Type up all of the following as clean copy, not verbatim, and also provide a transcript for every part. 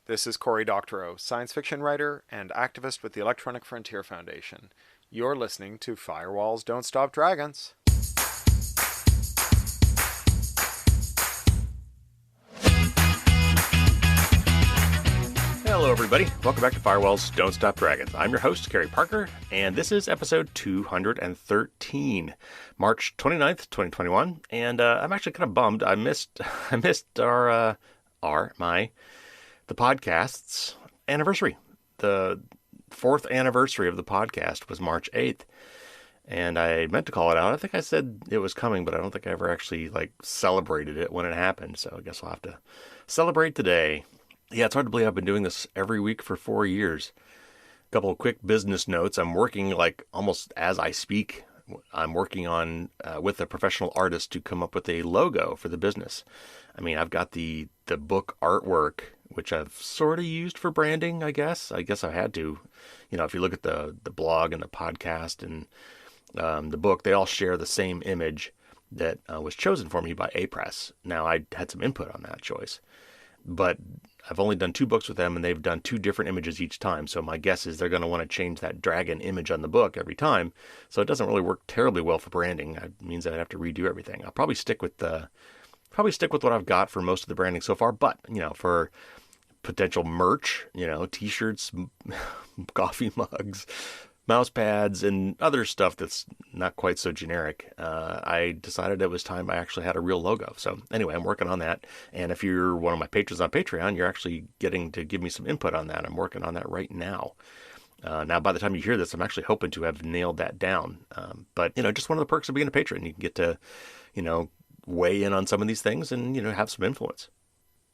This is Cory Doctorow, science fiction writer and activist with the Electronic Frontier Foundation. You're listening to Firewalls Don't Stop Dragons. Hello, everybody. Welcome back to Firewalls Don't Stop Dragons. I'm your host, Kerry Parker, and this is episode 213, March 29th, 2021. And I'm actually kind of bummed. I missed the podcast's anniversary. The 4th anniversary of the podcast was March 8th. And I meant to call it out. I think I said it was coming, but I don't think I ever actually celebrated it when it happened. So I guess I'll have to celebrate today. Yeah, it's hard to believe I've been doing this every week for 4 years. A couple of quick business notes. I'm working almost as I speak. I'm working on with a professional artist to come up with a logo for the business. I mean, I've got the book artwork, which I've sort of used for branding, I guess. I guess I had to. You know, if you look at the blog and the podcast and the book, they all share the same image that was chosen for me by A-Press. Now, I had some input on that choice. But I've only done 2 books with them, and they've done 2 different images each time. So my guess is they're going to want to change that dragon image on the book every time. So it doesn't really work terribly well for branding. It means I'd have to redo everything. I'll probably stick with what I've got for most of the branding so far. But for potential merch, T-shirts, coffee mugs, mouse pads, and other stuff that's not quite so generic, I decided it was time I actually had a real logo. So anyway, I'm working on that. And if you're one of my patrons on Patreon, you're actually getting to give me some input on that. I'm working on that right now. Now, by the time you hear this, I'm actually hoping to have nailed that down. But just one of the perks of being a patron. You can get to, weigh in on some of these things and, have some influence.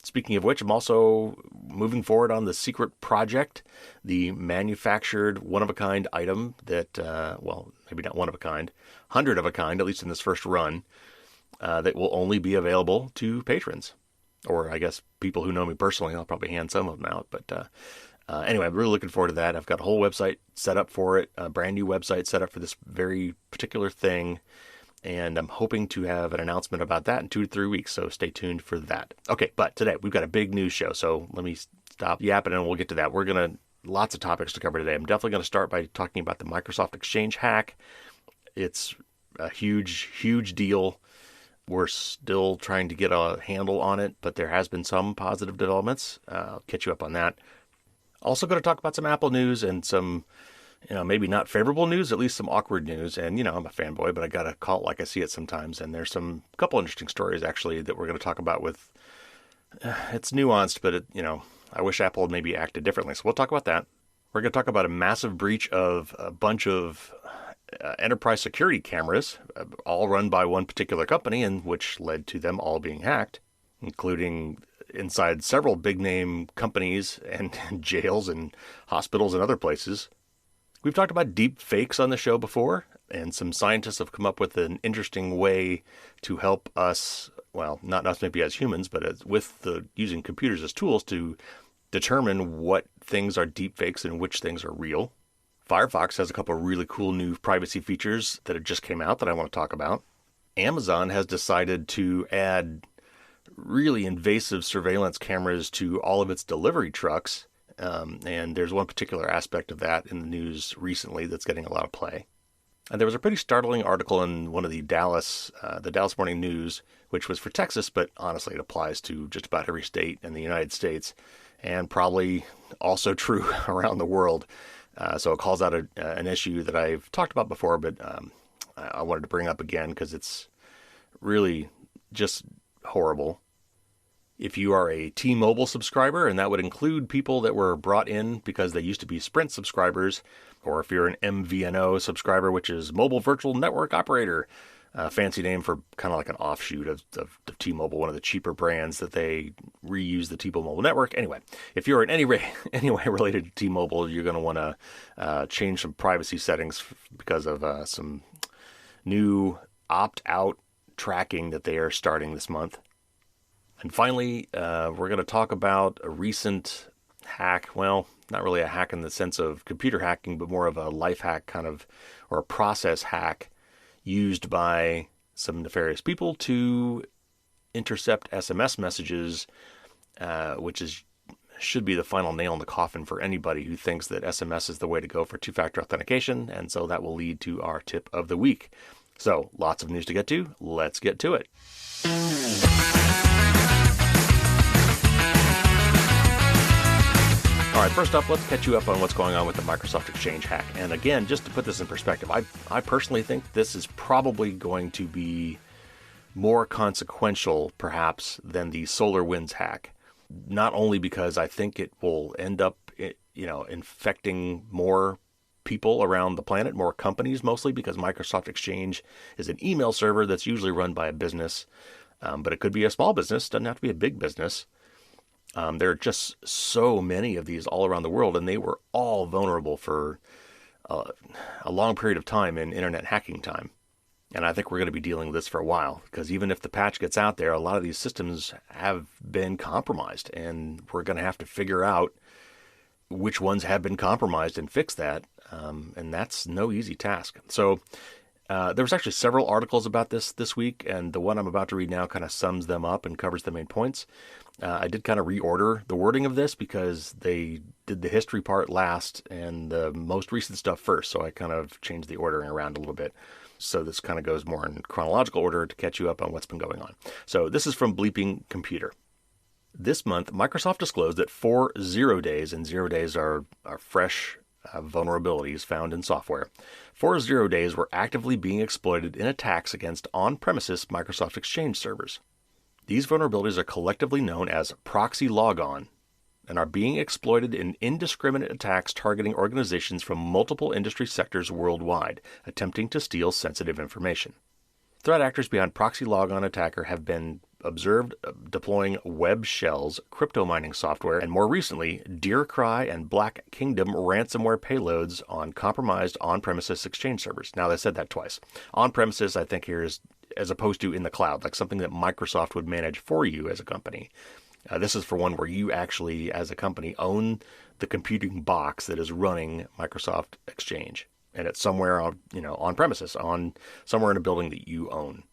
Speaking of which, I'm also moving forward on the secret project, the manufactured one-of-a-kind item that, maybe not one-of-a-kind, 100 of a kind, at least in this first run, that will only be available to patrons. Or I guess people who know me personally. I'll probably hand some of them out. But anyway, I'm really looking forward to that. I've got a whole website set up for it, a brand new website set up for this very particular thing. And I'm hoping to have an announcement about that in 2 to 3 weeks, so stay tuned for that. Okay, but today we've got a big news show, so let me stop yapping and we'll get to that. Lots of topics to cover today. I'm definitely going to start by talking about the Microsoft Exchange hack. It's a huge, huge deal. We're still trying to get a handle on it, but there has been some positive developments. I'll catch you up on that. Also going to talk about some Apple news and some maybe not favorable news, at least some awkward news. And, I'm a fanboy, but I got to call it like I see it sometimes. And there's couple interesting stories, actually, that we're going to talk about with, it's nuanced, but I wish Apple had maybe acted differently. So we'll talk about that. We're going to talk about a massive breach of a bunch of enterprise security cameras, all run by one particular company, and which led to them all being hacked, including inside several big name companies and jails and hospitals and other places. We've talked about deep fakes on the show before, and some scientists have come up with an interesting way to help us, well, not us maybe as humans, but using computers as tools to determine what things are deep fakes and which things are real. Firefox has a couple of really cool new privacy features that have just came out that I want to talk about. Amazon has decided to add really invasive surveillance cameras to all of its delivery trucks. And there's one particular aspect of that in the news recently that's getting a lot of play. And there was a pretty startling article in one of the Dallas Morning News, which was for Texas, but honestly it applies to just about every state in the United States, and probably also true around the world. So it calls out an issue that I've talked about before, but I wanted to bring up again because it's really just horrible. If you are a T-Mobile subscriber, and that would include people that were brought in because they used to be Sprint subscribers, or if you're an MVNO subscriber, which is Mobile Virtual Network Operator, a fancy name for kind of like an offshoot of T-Mobile, one of the cheaper brands that they reuse the T-Mobile network. Anyway, if you're in any way related to T-Mobile, you're going to want to change some privacy settings because of some new opt-out tracking that they are starting this month. And finally, we're going to talk about a recent hack. Well, not really a hack in the sense of computer hacking, but more of a life hack or a process hack used by some nefarious people to intercept SMS messages, which is should be the final nail in the coffin for anybody who thinks that SMS is the way to go for two-factor authentication, and so that will lead to our tip of the week. So, lots of news to get to. Let's get to it. All right, first up, let's catch you up on what's going on with the Microsoft Exchange hack. And again, just to put this in perspective, I personally think this is probably going to be more consequential, perhaps, than the SolarWinds hack. Not only because I think it will end up, infecting more people around the planet, more companies mostly, because Microsoft Exchange is an email server that's usually run by a business, but it could be a small business, doesn't have to be a big business. There are just so many of these all around the world, and they were all vulnerable for a long period of time in internet hacking time. And I think we're going to be dealing with this for a while, because even if the patch gets out there, a lot of these systems have been compromised, and we're going to have to figure out which ones have been compromised and fix that. And that's no easy task. So there was actually several articles about this week, and the one I'm about to read now kind of sums them up and covers the main points. I did kind of reorder the wording of this because they did the history part last and the most recent stuff first. So I kind of changed the ordering around a little bit. So this kind of goes more in chronological order to catch you up on what's been going on. So this is from Bleeping Computer. This month, Microsoft disclosed that 4 0 days, and 0 days are fresh vulnerabilities found in software. 4 0 days were actively being exploited in attacks against on-premises Microsoft Exchange servers. These vulnerabilities are collectively known as proxy logon and are being exploited in indiscriminate attacks targeting organizations from multiple industry sectors worldwide, attempting to steal sensitive information. Threat actors behind proxy logon attacker have been observed deploying web shells, crypto mining software, and more recently, Deercry and Black Kingdom ransomware payloads on compromised on-premises Exchange servers. Now, they said that twice. On-premises, I think here is as opposed to in the cloud, like something that Microsoft would manage for you as a company. This is for one where you actually, as a company, own the computing box that is running Microsoft Exchange. And it's somewhere on premises, somewhere in a building that you own.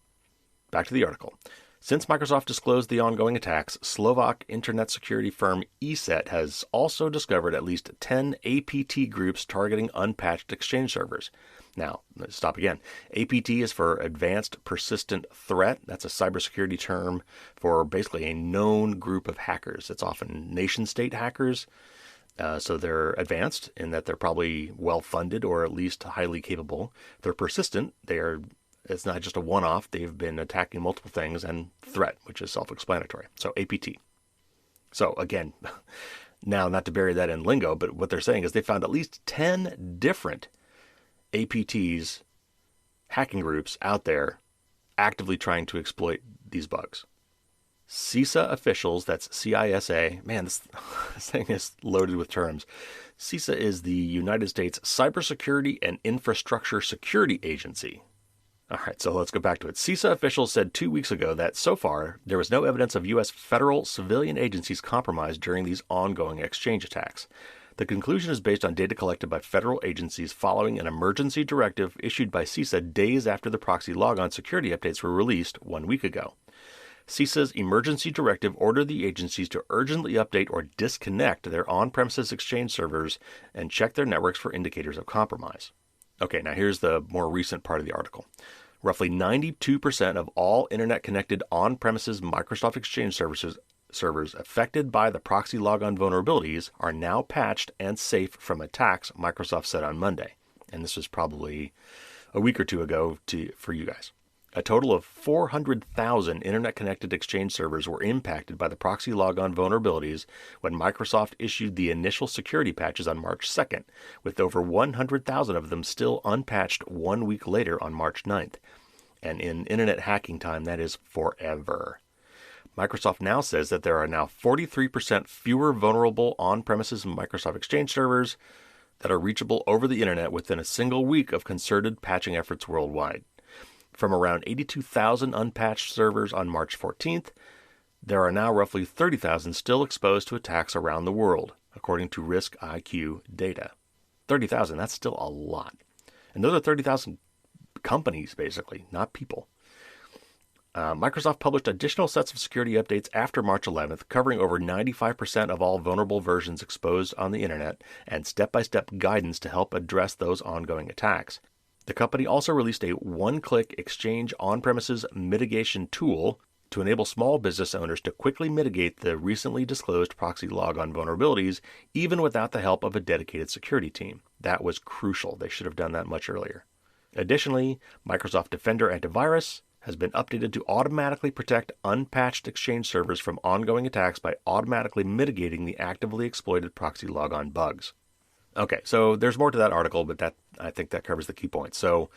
Back to the article. Since Microsoft disclosed the ongoing attacks, Slovak internet security firm ESET has also discovered at least 10 APT groups targeting unpatched Exchange servers. Now, let's stop again. APT is for Advanced Persistent Threat. That's a cybersecurity term for basically a known group of hackers. It's often nation-state hackers. So they're advanced in that they're probably well-funded or at least highly capable. They're persistent. It's not just a one-off. They've been attacking multiple things, and threat, which is self-explanatory. So APT. So again, now not to bury that in lingo, but what they're saying is they found at least 10 different APTs, hacking groups out there actively trying to exploit these bugs. CISA officials, that's CISA, man, this thing is loaded with terms. CISA is the United States Cybersecurity and Infrastructure Security Agency. All right, so let's go back to it. CISA officials said 2 weeks ago that so far there was no evidence of U.S. federal civilian agencies compromised during these ongoing Exchange attacks. The conclusion is based on data collected by federal agencies following an emergency directive issued by CISA days after the proxy logon security updates were released 1 week ago. CISA's emergency directive ordered the agencies to urgently update or disconnect their on-premises Exchange servers and check their networks for indicators of compromise. Okay, now here's the more recent part of the article. Roughly 92% of all internet-connected on-premises Microsoft Exchange servers affected by the proxy logon vulnerabilities are now patched and safe from attacks, Microsoft said on Monday. And this was probably a week or two ago for you guys. A total of 400,000 internet-connected Exchange servers were impacted by the proxy logon vulnerabilities when Microsoft issued the initial security patches on March 2nd, with over 100,000 of them still unpatched 1 week later on March 9th. And in internet hacking time, that is forever. Microsoft now says that there are now 43% fewer vulnerable on-premises Microsoft Exchange servers that are reachable over the internet within a single week of concerted patching efforts worldwide. From around 82,000 unpatched servers on March 14th, there are now roughly 30,000 still exposed to attacks around the world, according to Risk IQ data. 30,000, that's still a lot. And those are 30,000 companies, basically, not people. Microsoft published additional sets of security updates after March 11th, covering over 95% of all vulnerable versions exposed on the internet and step-by-step guidance to help address those ongoing attacks. The company also released a one-click Exchange on-premises mitigation tool to enable small business owners to quickly mitigate the recently disclosed proxy logon vulnerabilities, even without the help of a dedicated security team. That was crucial. They should have done that much earlier. Additionally, Microsoft Defender Antivirus has been updated to automatically protect unpatched Exchange servers from ongoing attacks by automatically mitigating the actively exploited proxy logon bugs. Okay, so there's more to that article, but I think that covers the key points. So,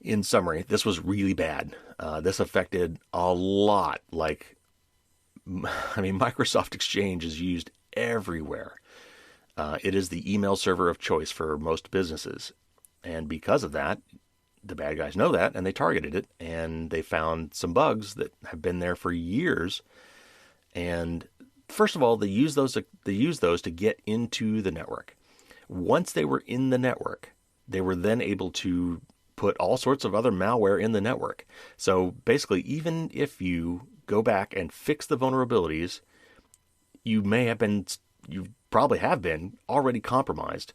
in summary, this was really bad. This affected a lot. Microsoft Exchange is used everywhere. It is the email server of choice for most businesses. And because of that, the bad guys know that, and they targeted it, and they found some bugs that have been there for years. And first of all, they use those to get into the network. Once they were in the network, they were then able to put all sorts of other malware in the network. So basically, even if you go back and fix the vulnerabilities, you probably have been already compromised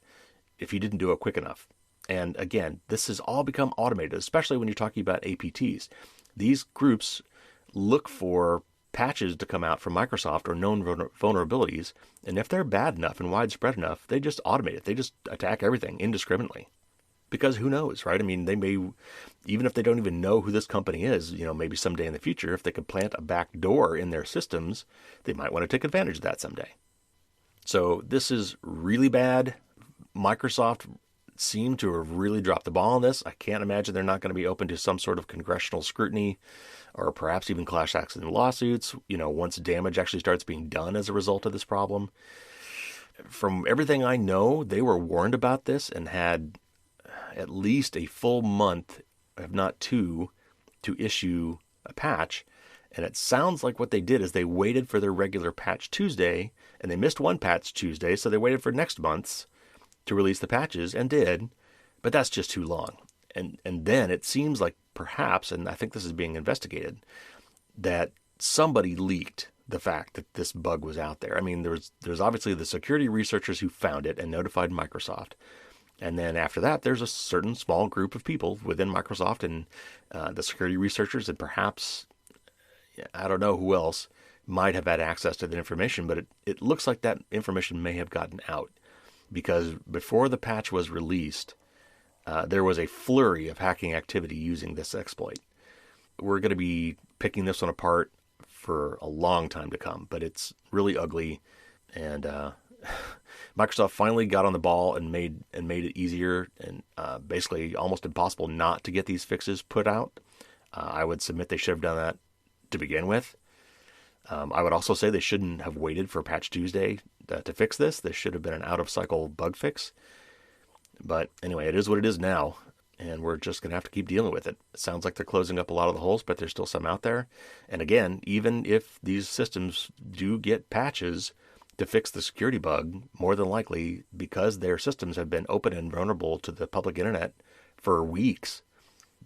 if you didn't do it quick enough. And again, this has all become automated, especially when you're talking about APTs. These groups look for patches to come out from Microsoft or known vulnerabilities, and if they're bad enough and widespread enough, they just automate it. They just attack everything indiscriminately. Because who knows, right? I mean, they may, even if they don't even know who this company is, maybe someday in the future, if they could plant a back door in their systems, they might want to take advantage of that someday. So this is really bad. Microsoft seem to have really dropped the ball on this. I can't imagine they're not going to be open to some sort of congressional scrutiny or perhaps even class action lawsuits, once damage actually starts being done as a result of this problem. From everything I know, they were warned about this and had at least a full month, if not two, to issue a patch. And it sounds like what they did is they waited for their regular patch Tuesday, and they missed one patch Tuesday, so they waited for next month's to release the patches, and did, but that's just too long. And then it seems like perhaps, and I think this is being investigated, that somebody leaked the fact that this bug was out there. I mean, there's obviously the security researchers who found it and notified Microsoft. And then after that, there's a certain small group of people within Microsoft and the security researchers, and perhaps, I don't know who else, might have had access to that information, but it looks like that information may have gotten out. Because before the patch was released, there was a flurry of hacking activity using this exploit. We're going to be picking this one apart for a long time to come, but it's really ugly. And Microsoft finally got on the ball and made it easier and basically almost impossible not to get these fixes put out. I would submit they should have done that to begin with. I would also say they shouldn't have waited for Patch Tuesday to fix this. This should have been an out-of-cycle bug fix. But anyway, it is what it is now, and we're just going to have to keep dealing with it. It sounds like they're closing up a lot of the holes, but there's still some out there. And again, even if these systems do get patches to fix the security bug, more than likely, because their systems have been open and vulnerable to the public internet for weeks,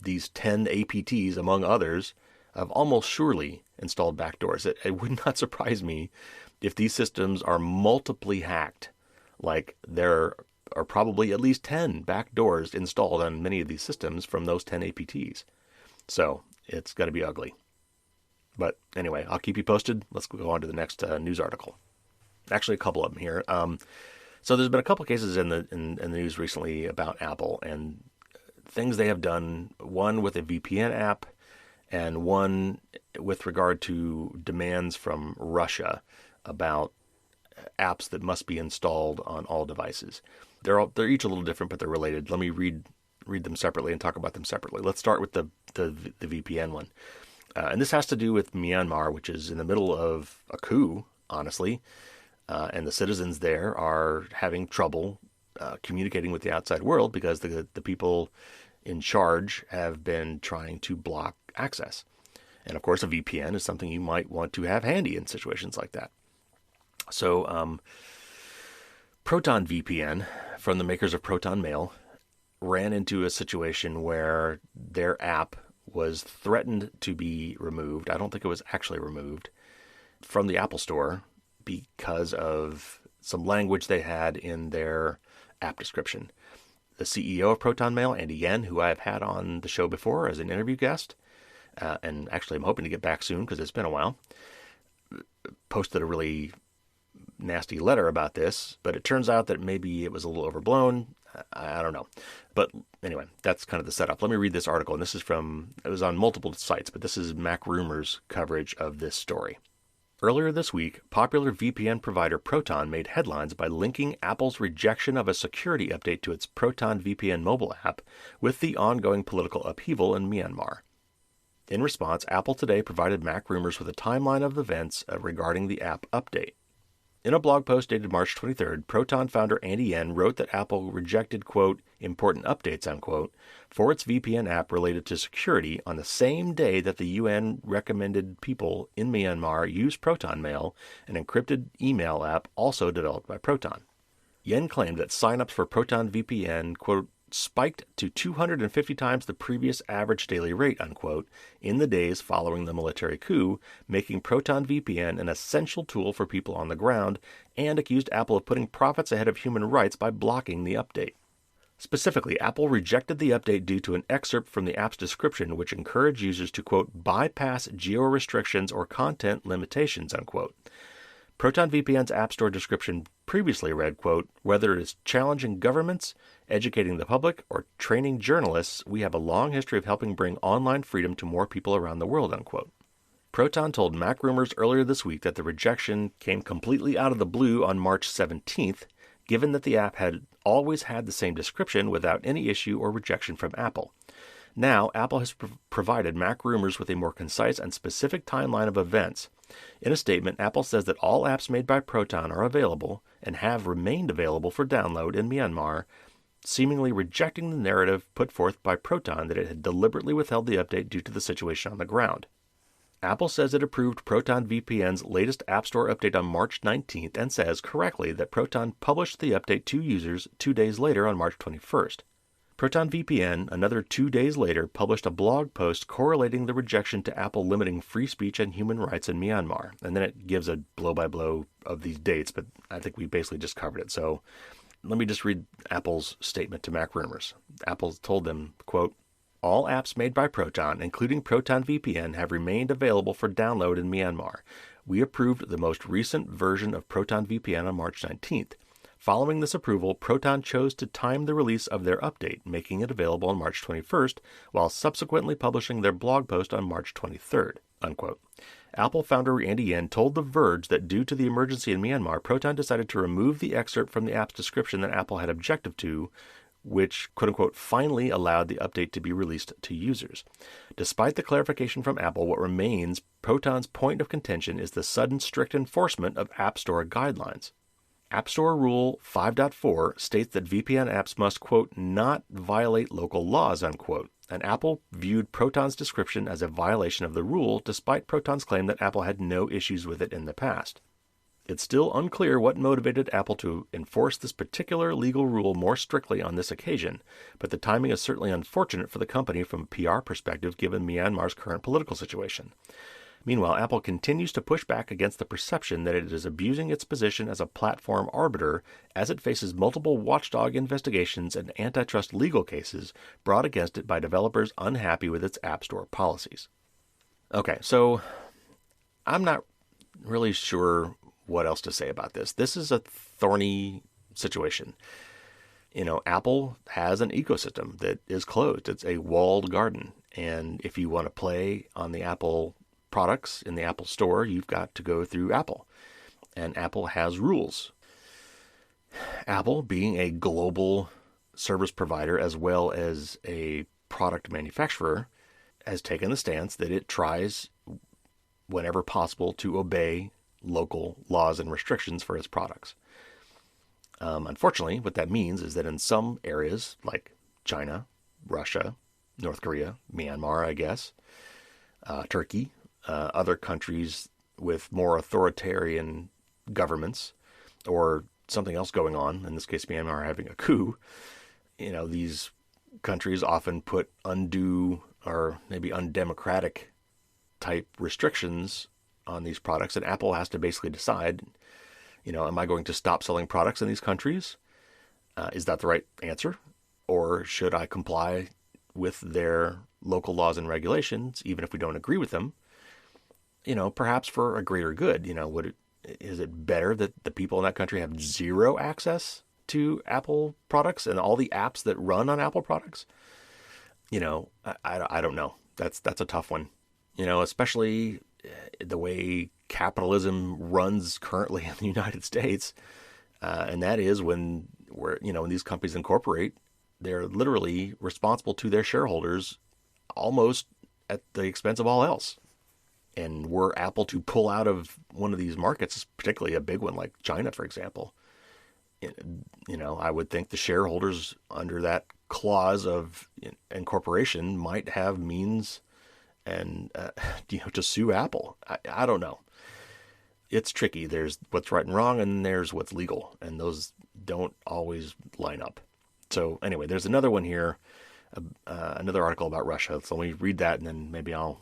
these 10 APTs, among others, have almost surely installed backdoors. It would not surprise me if these systems are multiply hacked. Like there are probably at least 10 backdoors installed on many of these systems from those 10 APTs. So it's going to be ugly. But anyway, I'll keep you posted. Let's go on to the next news article. Actually, a couple of them here. So there's been a couple cases in the news recently about Apple and things they have done. One with a VPN app, and one with regard to demands from Russia about apps that must be installed on all devices. They're each a little different, but they're related. Let me read them separately and talk about them separately. Let's start with the VPN one. And this has to do with Myanmar, which is in the middle of a coup, honestly. And the citizens there are having trouble communicating with the outside world because the people in charge have been trying to block access. And of course, a VPN is something you might want to have handy in situations like that. So Proton VPN, from the makers of Proton Mail, ran into a situation where their app was threatened to be removed. I don't think it was actually removed from the Apple Store because of some language they had in their app description. The CEO of Proton Mail, Andy Yen, who I have had on the show before as an interview guest, and actually I'm hoping to get back soon because it's been a while, posted a really nasty letter about this, but it turns out that maybe it was a little overblown. I don't know. But anyway, that's kind of the setup. Let me read this article, and it was on multiple sites, but this is Mac Rumors coverage of this story. Earlier this week, popular VPN provider Proton made headlines by linking Apple's rejection of a security update to its Proton VPN mobile app with the ongoing political upheaval in Myanmar. In response, Apple today provided Mac Rumors with a timeline of events regarding the app update. In a blog post dated March 23rd, Proton founder Andy Yen wrote that Apple rejected, quote, important updates, unquote, for its VPN app related to security on the same day that the UN recommended people in Myanmar use Proton Mail, an encrypted email app also developed by Proton. Yen claimed that signups for Proton VPN, quote, spiked to 250 times the previous average daily rate, unquote, in the days following the military coup, making Proton VPN an essential tool for people on the ground, and accused Apple of putting profits ahead of human rights by blocking the update. Specifically, Apple rejected the update due to an excerpt from the app's description which encouraged users to, quote, bypass geo-restrictions or content limitations, unquote. Proton VPN's App Store description previously read, quote, whether it is challenging governments, educating the public, or training journalists, we have a long history of helping bring online freedom to more people around the world, unquote. Proton told Mac Rumors earlier this week that the rejection came completely out of the blue on March 17th, given that the app had always had the same description without any issue or rejection from Apple. Now, Apple has provided Mac Rumors with a more concise and specific timeline of events. In a statement, Apple says that all apps made by Proton are available and have remained available for download in Myanmar, seemingly rejecting the narrative put forth by Proton that it had deliberately withheld the update due to the situation on the ground. Apple says it approved Proton VPN's latest App Store update on March 19th and says correctly that Proton published the update to users 2 days later on March 21st. Proton VPN, another 2 days later, published a blog post correlating the rejection to Apple limiting free speech and human rights in Myanmar. And then it gives a blow-by-blow of these dates, but I think we basically just covered it. So let me just read Apple's statement to Mac Rumors. Apple told them, quote, all apps made by Proton, including Proton VPN, have remained available for download in Myanmar. We approved the most recent version of Proton VPN on March 19th. Following this approval, Proton chose to time the release of their update, making it available on March 21st, while subsequently publishing their blog post on March 23rd, unquote. Apple founder Andy Yen told The Verge that due to the emergency in Myanmar, Proton decided to remove the excerpt from the app's description that Apple had objected to, which, quote-unquote, finally allowed the update to be released to users. Despite the clarification from Apple, what remains Proton's point of contention is the sudden strict enforcement of App Store guidelines. App Store Rule 5.4 states that VPN apps must, quote, not violate local laws, unquote, and Apple viewed Proton's description as a violation of the rule, despite Proton's claim that Apple had no issues with it in the past. It's still unclear what motivated Apple to enforce this particular legal rule more strictly on this occasion, but the timing is certainly unfortunate for the company from a PR perspective given Myanmar's current political situation. Meanwhile, Apple continues to push back against the perception that it is abusing its position as a platform arbiter as it faces multiple watchdog investigations and antitrust legal cases brought against it by developers unhappy with its App Store policies. Okay, so I'm not really sure what else to say about this. This is a thorny situation. You know, Apple has an ecosystem that is closed. It's a walled garden. And if you want to play on the Apple products in the Apple Store, you've got to go through Apple. And Apple has rules. Apple, being a global service provider as well as a product manufacturer, has taken the stance that it tries, whenever possible, to obey local laws and restrictions for its products. Unfortunately, what that means is that in some areas, like China, Russia, North Korea, Myanmar, I guess, Turkey, other countries with more authoritarian governments, or something else going on, in this case Myanmar having a coup, you know, these countries often put undue or maybe undemocratic type restrictions on these products, and Apple has to basically decide, am I going to stop selling products in these countries? Is that the right answer? Or should I comply with their local laws and regulations, even if we don't agree with them, perhaps for a greater good? Is it better that the people in that country have zero access to Apple products and all the apps that run on Apple products? I don't know. That's a tough one, especially the way capitalism runs currently in the United States. And that is when these companies incorporate, they're literally responsible to their shareholders almost at the expense of all else. And were Apple to pull out of one of these markets, particularly a big one like China, for example, I would think the shareholders under that clause of incorporation might have means and, to sue Apple. I don't know. It's tricky. There's what's right and wrong, and there's what's legal, and those don't always line up. So anyway, there's another one here, another article about Russia. So let me read that, and then maybe I'll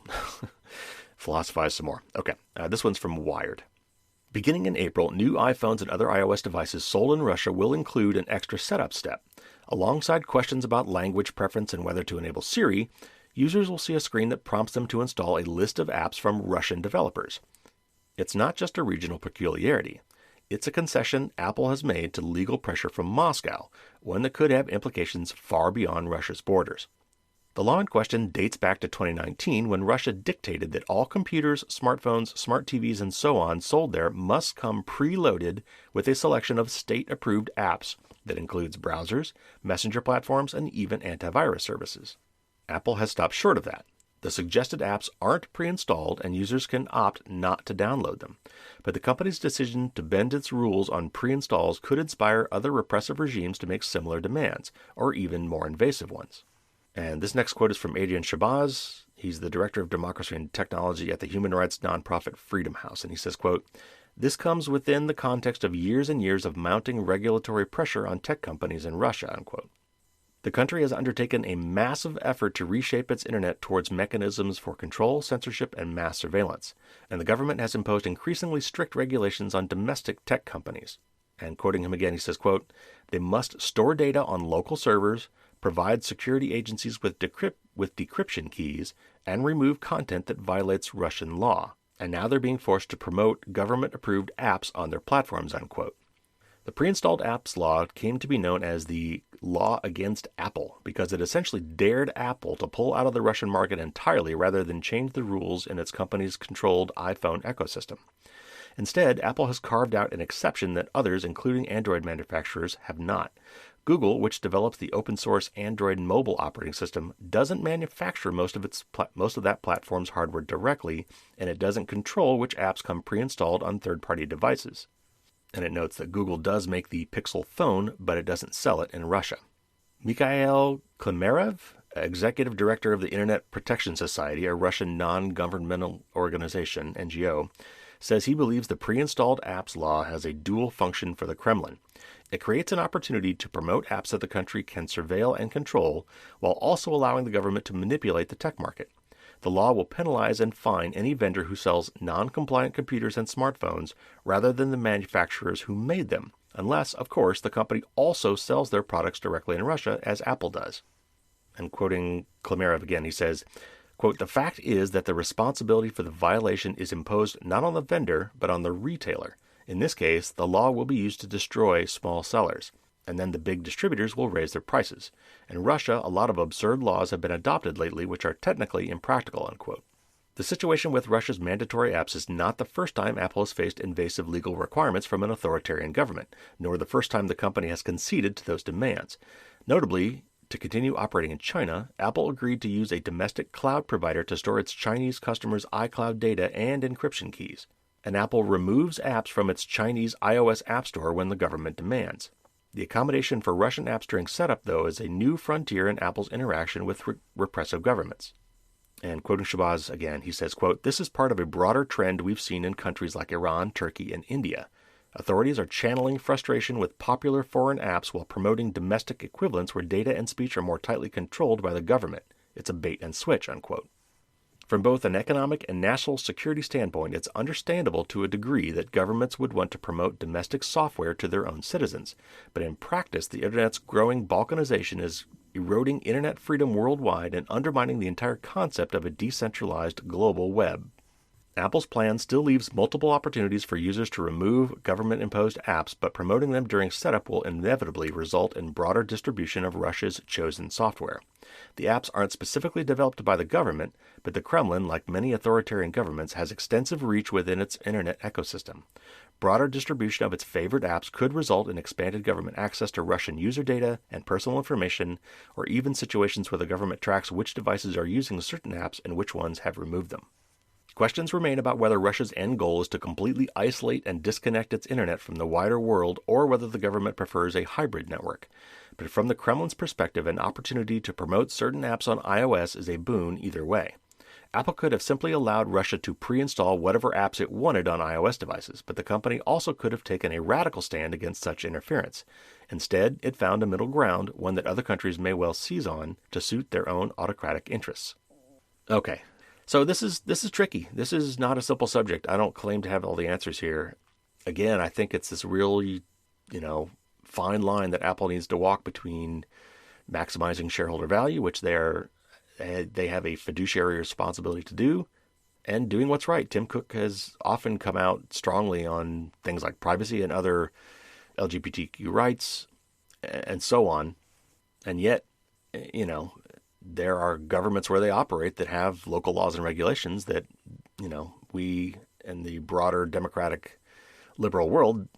philosophize some more. Okay, this one's from Wired. Beginning in April, new iPhones and other iOS devices sold in Russia will include an extra setup step. Alongside questions about language preference and whether to enable Siri, users will see a screen that prompts them to install a list of apps from Russian developers. It's not just a regional peculiarity. It's a concession Apple has made to legal pressure from Moscow, one that could have implications far beyond Russia's borders. The law in question dates back to 2019 when Russia dictated that all computers, smartphones, smart TVs, and so on sold there must come preloaded with a selection of state-approved apps that includes browsers, messenger platforms, and even antivirus services. Apple has stopped short of that. The suggested apps aren't pre-installed and users can opt not to download them. But the company's decision to bend its rules on pre-installs could inspire other repressive regimes to make similar demands, or even more invasive ones. And this next quote is from Adrian Shabazz. He's the director of democracy and technology at the human rights nonprofit Freedom House. And he says, quote, "This comes within the context of years and years of mounting regulatory pressure on tech companies in Russia," unquote. The country has undertaken a massive effort to reshape its internet towards mechanisms for control, censorship, and mass surveillance, and the government has imposed increasingly strict regulations on domestic tech companies. And quoting him again, he says, quote, "They must store data on local servers, provide security agencies with decryption keys, and remove content that violates Russian law. And now they're being forced to promote government-approved apps on their platforms," unquote. The pre-installed apps law came to be known as the Law Against Apple because it essentially dared Apple to pull out of the Russian market entirely rather than change the rules in its company's controlled iPhone ecosystem. Instead, Apple has carved out an exception that others, including Android manufacturers, have not. Google, which develops the open-source Android mobile operating system, doesn't manufacture most of that platform's hardware directly, and it doesn't control which apps come pre-installed on third-party devices. And it notes that Google does make the Pixel phone, but it doesn't sell it in Russia. Mikhail Klimerev, executive director of the Internet Protection Society, a Russian non-governmental organization, NGO, says he believes the pre-installed apps law has a dual function for the Kremlin. It creates an opportunity to promote apps that the country can surveil and control, while also allowing the government to manipulate the tech market. The law will penalize and fine any vendor who sells non-compliant computers and smartphones rather than the manufacturers who made them, unless, of course, the company also sells their products directly in Russia, as Apple does. And quoting Klimerev again, he says, quote, "The fact is that the responsibility for the violation is imposed not on the vendor, but on the retailer. In this case, the law will be used to destroy small sellers, and then the big distributors will raise their prices. In Russia, a lot of absurd laws have been adopted lately which are technically impractical," unquote. The situation with Russia's mandatory apps is not the first time Apple has faced invasive legal requirements from an authoritarian government, nor the first time the company has conceded to those demands. Notably, to continue operating in China, Apple agreed to use a domestic cloud provider to store its Chinese customers' iCloud data and encryption keys. And Apple removes apps from its Chinese iOS App Store when the government demands. The accommodation for Russian apps during setup, though, is a new frontier in Apple's interaction with repressive governments. And quoting Shabazz again, he says, quote, "This is part of a broader trend we've seen in countries like Iran, Turkey, and India. Authorities are channeling frustration with popular foreign apps while promoting domestic equivalents where data and speech are more tightly controlled by the government. It's a bait and switch, unquote. From both an economic and national security standpoint, it's understandable to a degree that governments would want to promote domestic software to their own citizens. But in practice, the Internet's growing balkanization is eroding Internet freedom worldwide and undermining the entire concept of a decentralized global web. Apple's plan still leaves multiple opportunities for users to remove government-imposed apps, but promoting them during setup will inevitably result in broader distribution of Russia's chosen software. The apps aren't specifically developed by the government, but the Kremlin, like many authoritarian governments, has extensive reach within its internet ecosystem. Broader distribution of its favored apps could result in expanded government access to Russian user data and personal information, or even situations where the government tracks which devices are using certain apps and which ones have removed them. Questions remain about whether Russia's end goal is to completely isolate and disconnect its internet from the wider world, or whether the government prefers a hybrid network. But from the Kremlin's perspective, an opportunity to promote certain apps on iOS is a boon either way. Apple could have simply allowed Russia to pre-install whatever apps it wanted on iOS devices, but the company also could have taken a radical stand against such interference. Instead, it found a middle ground, one that other countries may well seize on to suit their own autocratic interests. Okay. So this is tricky. This is not a simple subject. I don't claim to have all the answers here. Again, I think it's this really, fine line that Apple needs to walk between maximizing shareholder value, which they have a fiduciary responsibility to do, and doing what's right. Tim Cook has often come out strongly on things like privacy and other LGBTQ rights and so on. And yet, there are governments where they operate that have local laws and regulations that, we in the broader democratic liberal world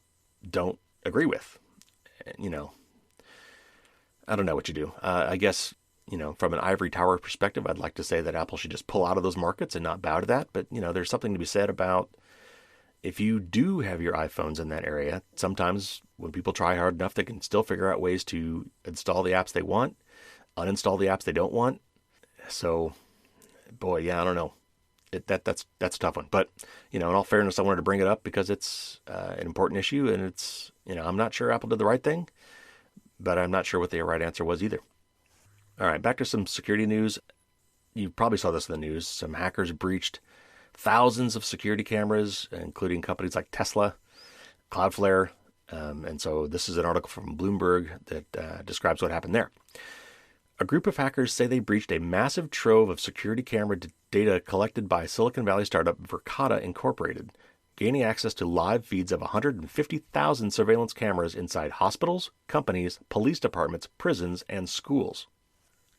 don't agree with. I don't know what you do. I guess, from an ivory tower perspective, I'd like to say that Apple should just pull out of those markets and not bow to that. But, there's something to be said about if you do have your iPhones in that area, sometimes when people try hard enough, they can still figure out ways to install the apps they want, uninstall the apps they don't want. So, boy, yeah, I don't know. That's a tough one. But, in all fairness, I wanted to bring it up because it's an important issue, and it's, I'm not sure Apple did the right thing, but I'm not sure what the right answer was either. All right, back to some security news. You probably saw this in the news. Some hackers breached thousands of security cameras, including companies like Tesla, Cloudflare, and so this is an article from Bloomberg that describes what happened there. A group of hackers say they breached a massive trove of security camera data collected by Silicon Valley startup Verkada Incorporated, gaining access to live feeds of 150,000 surveillance cameras inside hospitals, companies, police departments, prisons, and schools.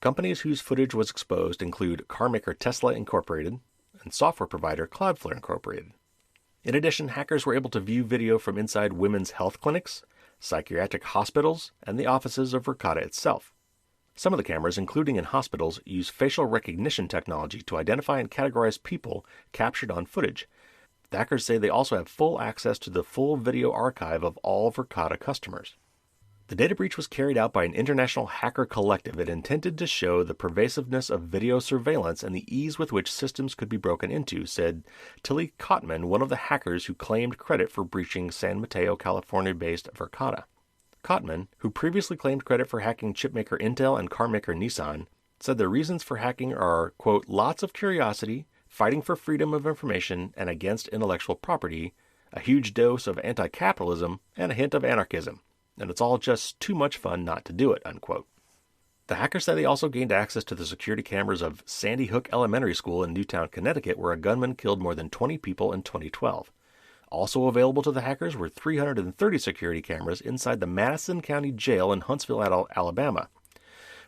Companies whose footage was exposed include carmaker Tesla Incorporated and software provider Cloudflare Incorporated. In addition, hackers were able to view video from inside women's health clinics, psychiatric hospitals, and the offices of Verkada itself. Some of the cameras, including in hospitals, use facial recognition technology to identify and categorize people captured on footage. The hackers say they also have full access to the full video archive of all Verkada customers. The data breach was carried out by an international hacker collective that intended to show the pervasiveness of video surveillance and the ease with which systems could be broken into, said Tilly Kottman, one of the hackers who claimed credit for breaching San Mateo, California-based Verkada. Kottman, who previously claimed credit for hacking chipmaker Intel and carmaker Nissan, said the reasons for hacking are, quote, lots of curiosity, fighting for freedom of information and against intellectual property, a huge dose of anti-capitalism, and a hint of anarchism. And it's all just too much fun not to do it, unquote. The hackers say they also gained access to the security cameras of Sandy Hook Elementary School in Newtown, Connecticut, where a gunman killed more than 20 people in 2012. Also available to the hackers were 330 security cameras inside the Madison County Jail in Huntsville, Alabama.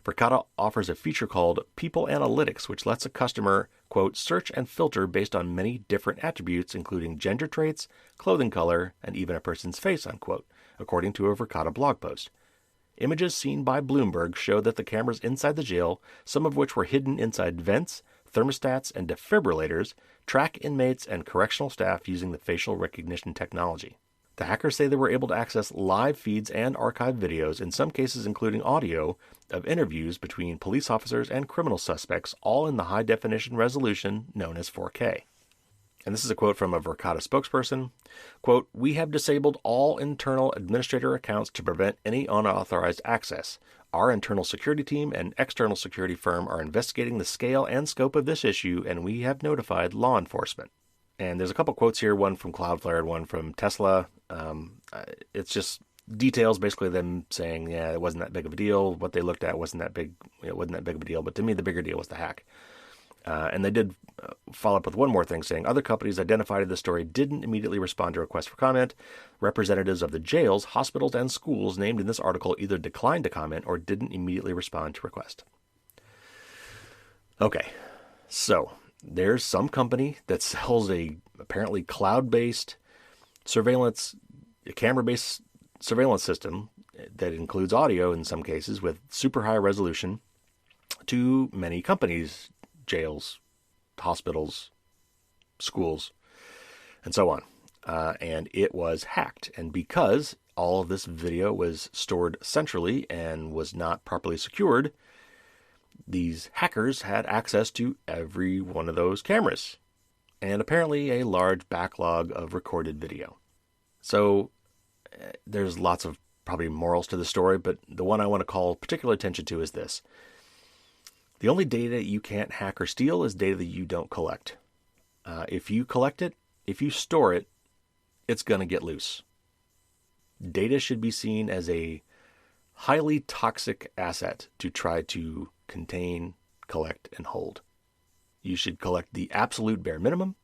Verkada offers a feature called People Analytics, which lets a customer, quote, search and filter based on many different attributes, including gender traits, clothing color, and even a person's face, unquote, according to a Verkada blog post. Images seen by Bloomberg show that the cameras inside the jail, some of which were hidden inside vents, thermostats, and defibrillators, track inmates and correctional staff using the facial recognition technology. The hackers say they were able to access live feeds and archive videos, in some cases including audio, of interviews between police officers and criminal suspects, all in the high-definition resolution known as 4K. And this is a quote from a Verkada spokesperson. Quote, "We have disabled all internal administrator accounts to prevent any unauthorized access. Our internal security team and external security firm are investigating the scale and scope of this issue, and we have notified law enforcement." And there's a couple quotes here, one from Cloudflare and one from Tesla. It's just details, basically them saying, yeah, it wasn't that big of a deal. What they looked at wasn't that big. It wasn't that big of a deal. But to me, the bigger deal was the hack. And they did follow up with one more thing, saying other companies identified in the story didn't immediately respond to requests for comment. Representatives of the jails, hospitals, and schools named in this article either declined to comment or didn't immediately respond to request. Okay, so there's some company that sells a apparently cloud-based surveillance, a camera-based surveillance system that includes audio in some cases with super high resolution to many companies, jails, hospitals, schools, and so on. And it was hacked. And because all of this video was stored centrally and was not properly secured, these hackers had access to every one of those cameras and apparently a large backlog of recorded video. So there's lots of probably morals to the story, but the one I want to call particular attention to is this. The only data you can't hack or steal is data that you don't collect. If you collect it, if you store it, it's going to get loose. Data should be seen as a highly toxic asset to try to contain, collect, and hold. You should collect the absolute bare minimum.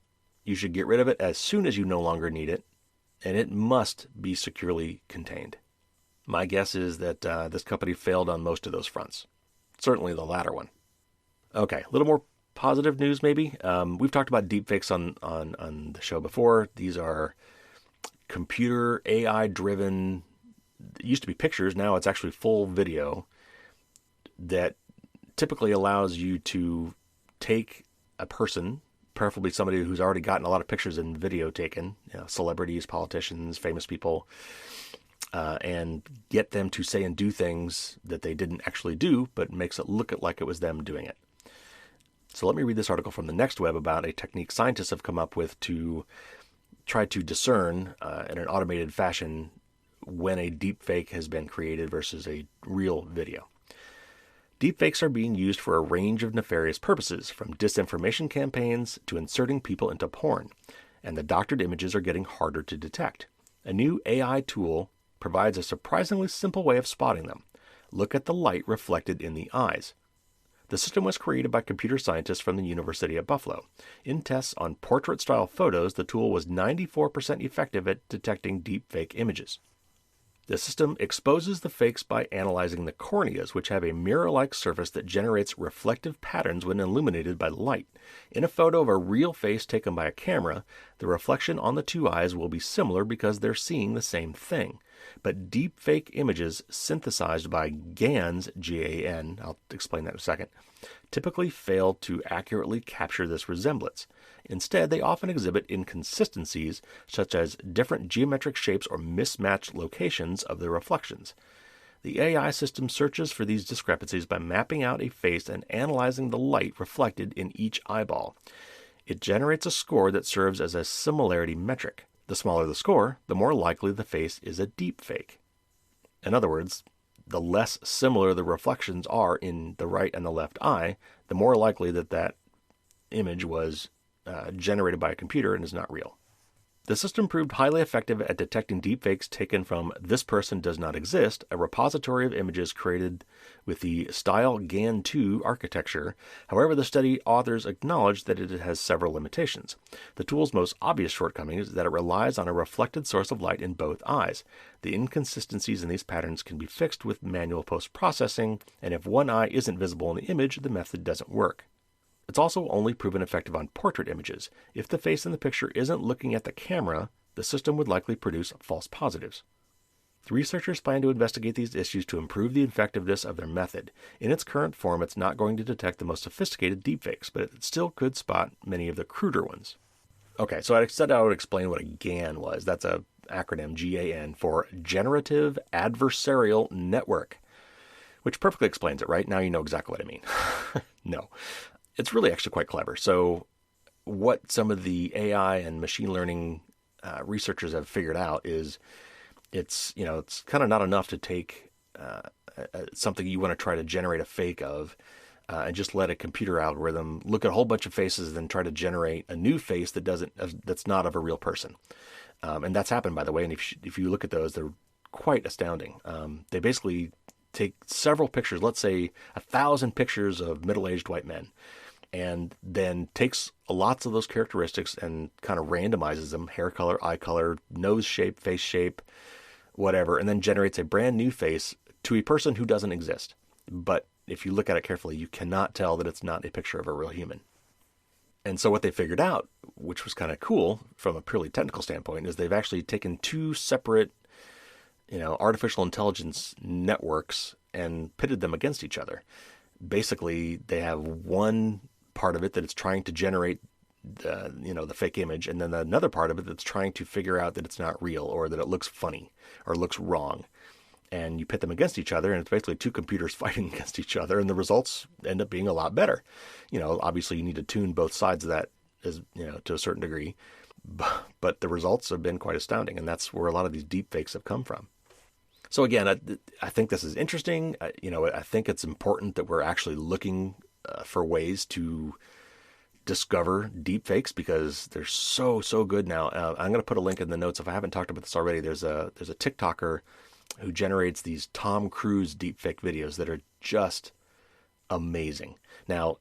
You should get rid of it as soon as you no longer need it, and it must be securely contained. My guess is that this company failed on most of those fronts. Certainly the latter one. Okay, a little more positive news maybe. We've talked about deepfakes on the show before. These are computer AI-driven, it used to be pictures, now it's actually full video that typically allows you to take a person, preferably somebody who's already gotten a lot of pictures and video taken, celebrities, politicians, famous people, and get them to say and do things that they didn't actually do, but makes it look like it was them doing it. So let me read this article from the Next Web about a technique scientists have come up with to try to discern in an automated fashion when a deepfake has been created versus a real video. Deepfakes are being used for a range of nefarious purposes, from disinformation campaigns to inserting people into porn, and the doctored images are getting harder to detect. A new AI tool provides a surprisingly simple way of spotting them. Look at the light reflected in the eyes. The system was created by computer scientists from the University of Buffalo. In tests on portrait-style photos, the tool was 94% effective at detecting deepfake images. The system exposes the fakes by analyzing the corneas, which have a mirror-like surface that generates reflective patterns when illuminated by light. In a photo of a real face taken by a camera, the reflection on the two eyes will be similar because they're seeing the same thing. But deepfake images synthesized by GANs, G-A-N, I'll explain that in a second, typically fail to accurately capture this resemblance. Instead, they often exhibit inconsistencies, such as different geometric shapes or mismatched locations of the reflections. The AI system searches for these discrepancies by mapping out a face and analyzing the light reflected in each eyeball. It generates a score that serves as a similarity metric. The smaller the score, the more likely the face is a deepfake. In other words, the less similar the reflections are in the right and the left eye, the more likely that image was generated by a computer and is not real. The system proved highly effective at detecting deepfakes taken from This Person Does Not Exist, a repository of images created with the Style GAN2 architecture. However, the study authors acknowledged that it has several limitations. The tool's most obvious shortcoming is that it relies on a reflected source of light in both eyes. The inconsistencies in these patterns can be fixed with manual post-processing, and if one eye isn't visible in the image, the method doesn't work. It's also only proven effective on portrait images. If the face in the picture isn't looking at the camera, the system would likely produce false positives. The researchers plan to investigate these issues to improve the effectiveness of their method. In its current form, it's not going to detect the most sophisticated deepfakes, but it still could spot many of the cruder ones. Okay, so I said I would explain what a GAN was. That's an acronym, G-A-N, for Generative Adversarial Network, which perfectly explains it, right? Now you know exactly what I mean. No. It's really actually quite clever. So what some of the AI and machine learning researchers have figured out is it's kind of not enough to take something you want to try to generate a fake of and just let a computer algorithm look at a whole bunch of faces and then try to generate a new face that's not of a real person. And that's happened, by the way. And if you look at those, they're quite astounding. They basically take several pictures, let's say 1,000 pictures of middle-aged white men, and then takes lots of those characteristics and kind of randomizes them: hair color, eye color, nose shape, face shape, whatever, and then generates a brand new face to a person who doesn't exist. But if you look at it carefully, you cannot tell that it's not a picture of a real human. And so what they figured out, which was kind of cool from a purely technical standpoint, is they've actually taken two separate, artificial intelligence networks and pitted them against each other. Basically, they have one part of it that it's trying to generate the fake image, and then another part of it that's trying to figure out that it's not real or that it looks funny or looks wrong. And you pit them against each other, and it's basically two computers fighting against each other, and the results end up being a lot better. Obviously you need to tune both sides of that to a certain degree, but the results have been quite astounding, and that's where a lot of these deep fakes have come from. So again, I think this is interesting. I think it's important that we're actually looking for ways to discover deep fakes because they're so good now. I'm going to put a link in the notes if I haven't talked about this already. There's a TikToker who generates these Tom Cruise deepfake videos that are just amazing. Now,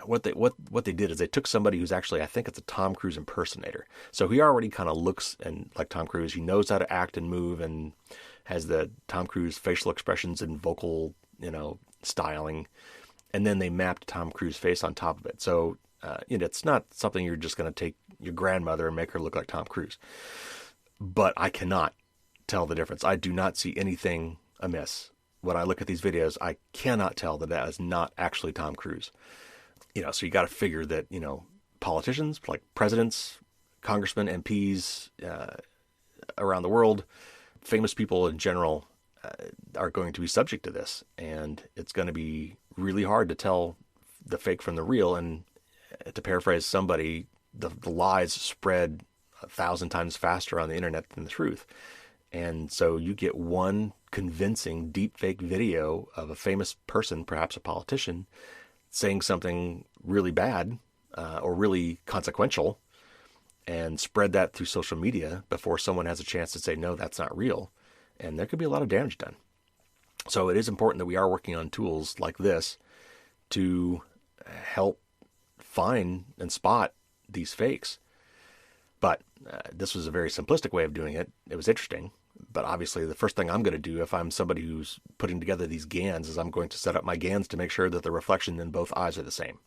what they did is they took somebody who's actually, I think it's a Tom Cruise impersonator. So he already kind of looks and like Tom Cruise. He knows how to act and move and has the Tom Cruise facial expressions and vocal, styling. And then they mapped Tom Cruise face on top of it. So it's not something you're just going to take your grandmother and make her look like Tom Cruise. But I cannot tell the difference. I do not see anything amiss. When I look at these videos, I cannot tell that is not actually Tom Cruise. So you got to figure that, politicians like presidents, congressmen, MPs around the world, famous people in general are going to be subject to this. And it's going to be really hard to tell the fake from the real. And to paraphrase somebody, the lies spread 1,000 times faster on the internet than the truth. And so you get one convincing deepfake video of a famous person, perhaps a politician, saying something really bad or really consequential, and spread that through social media before someone has a chance to say, no, that's not real. And there could be a lot of damage done. So it is important that we are working on tools like this to help find and spot these fakes. But this was a very simplistic way of doing it. It was interesting. But obviously the first thing I'm going to do if I'm somebody who's putting together these GANs is I'm going to set up my GANs to make sure that the reflection in both eyes are the same.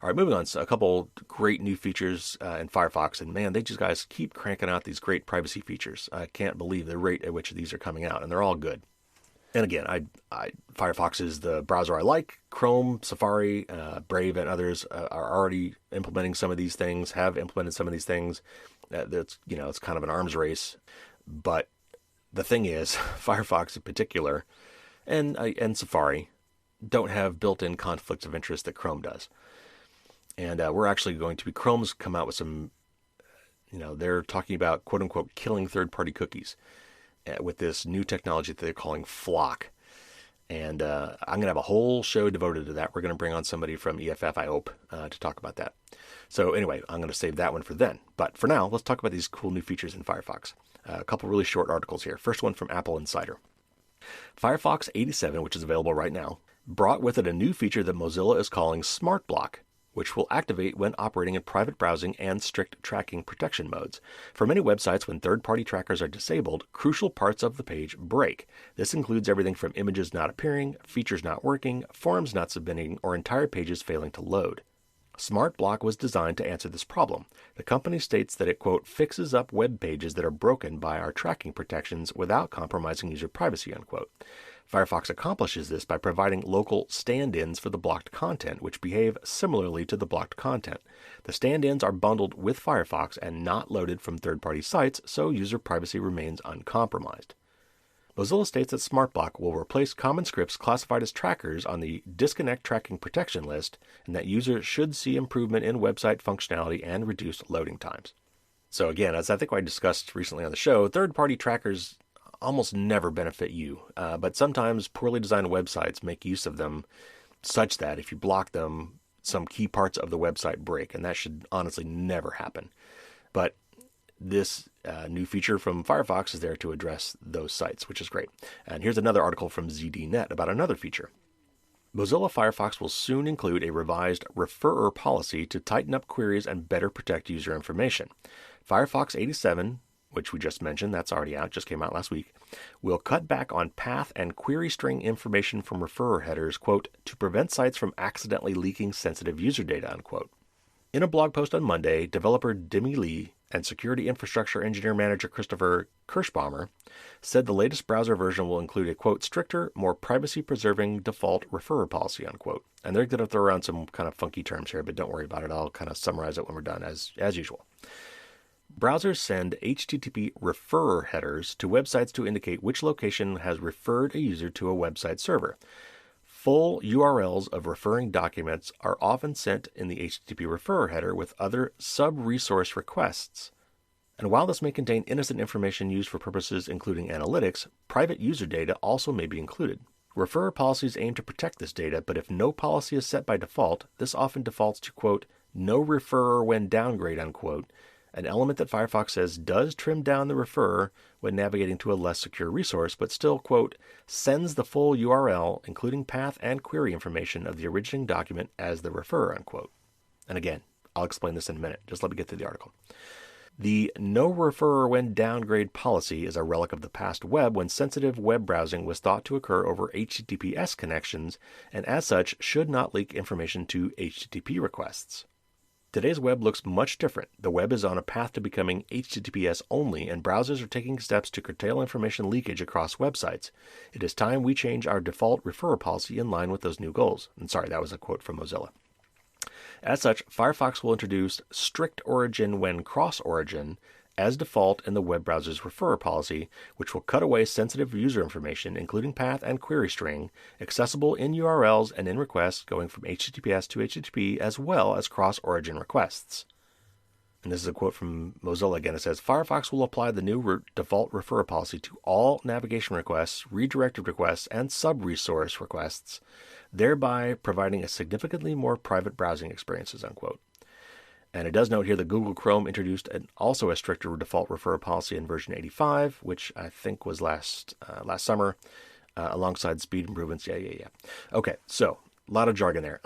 All right, moving on. So a couple great new features in Firefox. And man, they just guys keep cranking out these great privacy features. I can't believe the rate at which these are coming out. And they're all good. And again, Firefox is the browser I like. Chrome, Safari, Brave, and others are already implementing some of these things, have implemented some of these things. It's kind of an arms race. But the thing is, Firefox in particular, and Safari, don't have built-in conflicts of interest that Chrome does. And we're actually going to be, Chrome's come out with some, they're talking about, quote-unquote, killing third-party cookies with this new technology that they're calling Flock. And I'm going to have a whole show devoted to that. We're going to bring on somebody from EFF, I hope, to talk about that. So anyway, I'm going to save that one for then. But for now, let's talk about these cool new features in Firefox. A couple really short articles here. First one from Apple Insider. Firefox 87, which is available right now, brought with it a new feature that Mozilla is calling Smart Block, which will activate when operating in private browsing and strict tracking protection modes. For many websites, when third-party trackers are disabled, crucial parts of the page break. This includes everything from images not appearing, features not working, forms not submitting, or entire pages failing to load. Smart Block was designed to answer this problem. The company states that it, quote, fixes up web pages that are broken by our tracking protections without compromising user privacy, unquote. Firefox accomplishes this by providing local stand-ins for the blocked content, which behave similarly to the blocked content. The stand-ins are bundled with Firefox and not loaded from third-party sites, so user privacy remains uncompromised. Mozilla states that SmartBlock will replace common scripts classified as trackers on the disconnect tracking protection list, and that users should see improvement in website functionality and reduced loading times. So again, as I think I discussed recently on the show, third-party trackers almost never benefit you, but sometimes poorly designed websites make use of them such that if you block them, some key parts of the website break, and that should honestly never happen. But this new feature from Firefox is there to address those sites, which is great. And here's another article from ZDNet about another feature. Mozilla Firefox will soon include a revised referrer policy to tighten up queries and better protect user information. Firefox 87, which we just mentioned, that's already out, just came out last week, will cut back on path and query string information from referrer headers, quote, to prevent sites from accidentally leaking sensitive user data, unquote. In a blog post on Monday, developer Demi Lee and security infrastructure engineer manager Christopher Kirschbaumer said the latest browser version will include a, quote, stricter, more privacy-preserving default referrer policy, unquote. And they're going to throw around some kind of funky terms here, but don't worry about it. I'll kind of summarize it when we're done, as usual. Browsers send HTTP referrer headers to websites to indicate which location has referred a user to a website server. Full URLs of referring documents are often sent in the HTTP referrer header with other sub-resource requests. And while this may contain innocent information used for purposes including analytics, private user data also may be included. Referrer policies aim to protect this data, but if no policy is set by default, this often defaults to, quote, no referrer when downgrade, unquote, an element that Firefox says does trim down the referrer when navigating to a less secure resource, but still, quote, sends the full URL, including path and query information of the originating document as the referrer, unquote. And again, I'll explain this in a minute. Just let me get through the article. The no referrer when downgrade policy is a relic of the past web when sensitive web browsing was thought to occur over HTTPS connections and as such should not leak information to HTTP requests. Today's web looks much different. The web is on a path to becoming HTTPS only, and browsers are taking steps to curtail information leakage across websites. It is time we change our default referrer policy in line with those new goals. And sorry, that was a quote from Mozilla. As such, Firefox will introduce strict origin when cross-origin as default in the web browser's referrer policy, which will cut away sensitive user information, including path and query string, accessible in URLs and in requests going from HTTPS to HTTP, as well as cross-origin requests. And this is a quote from Mozilla again. It says, Firefox will apply the new default referrer policy to all navigation requests, redirected requests, and sub-resource requests, thereby providing a significantly more private browsing experiences, unquote. And it does note here that Google Chrome introduced also a stricter default referrer policy in version 85, which I think was last summer, alongside speed improvements. Yeah. Okay, so a lot of jargon there.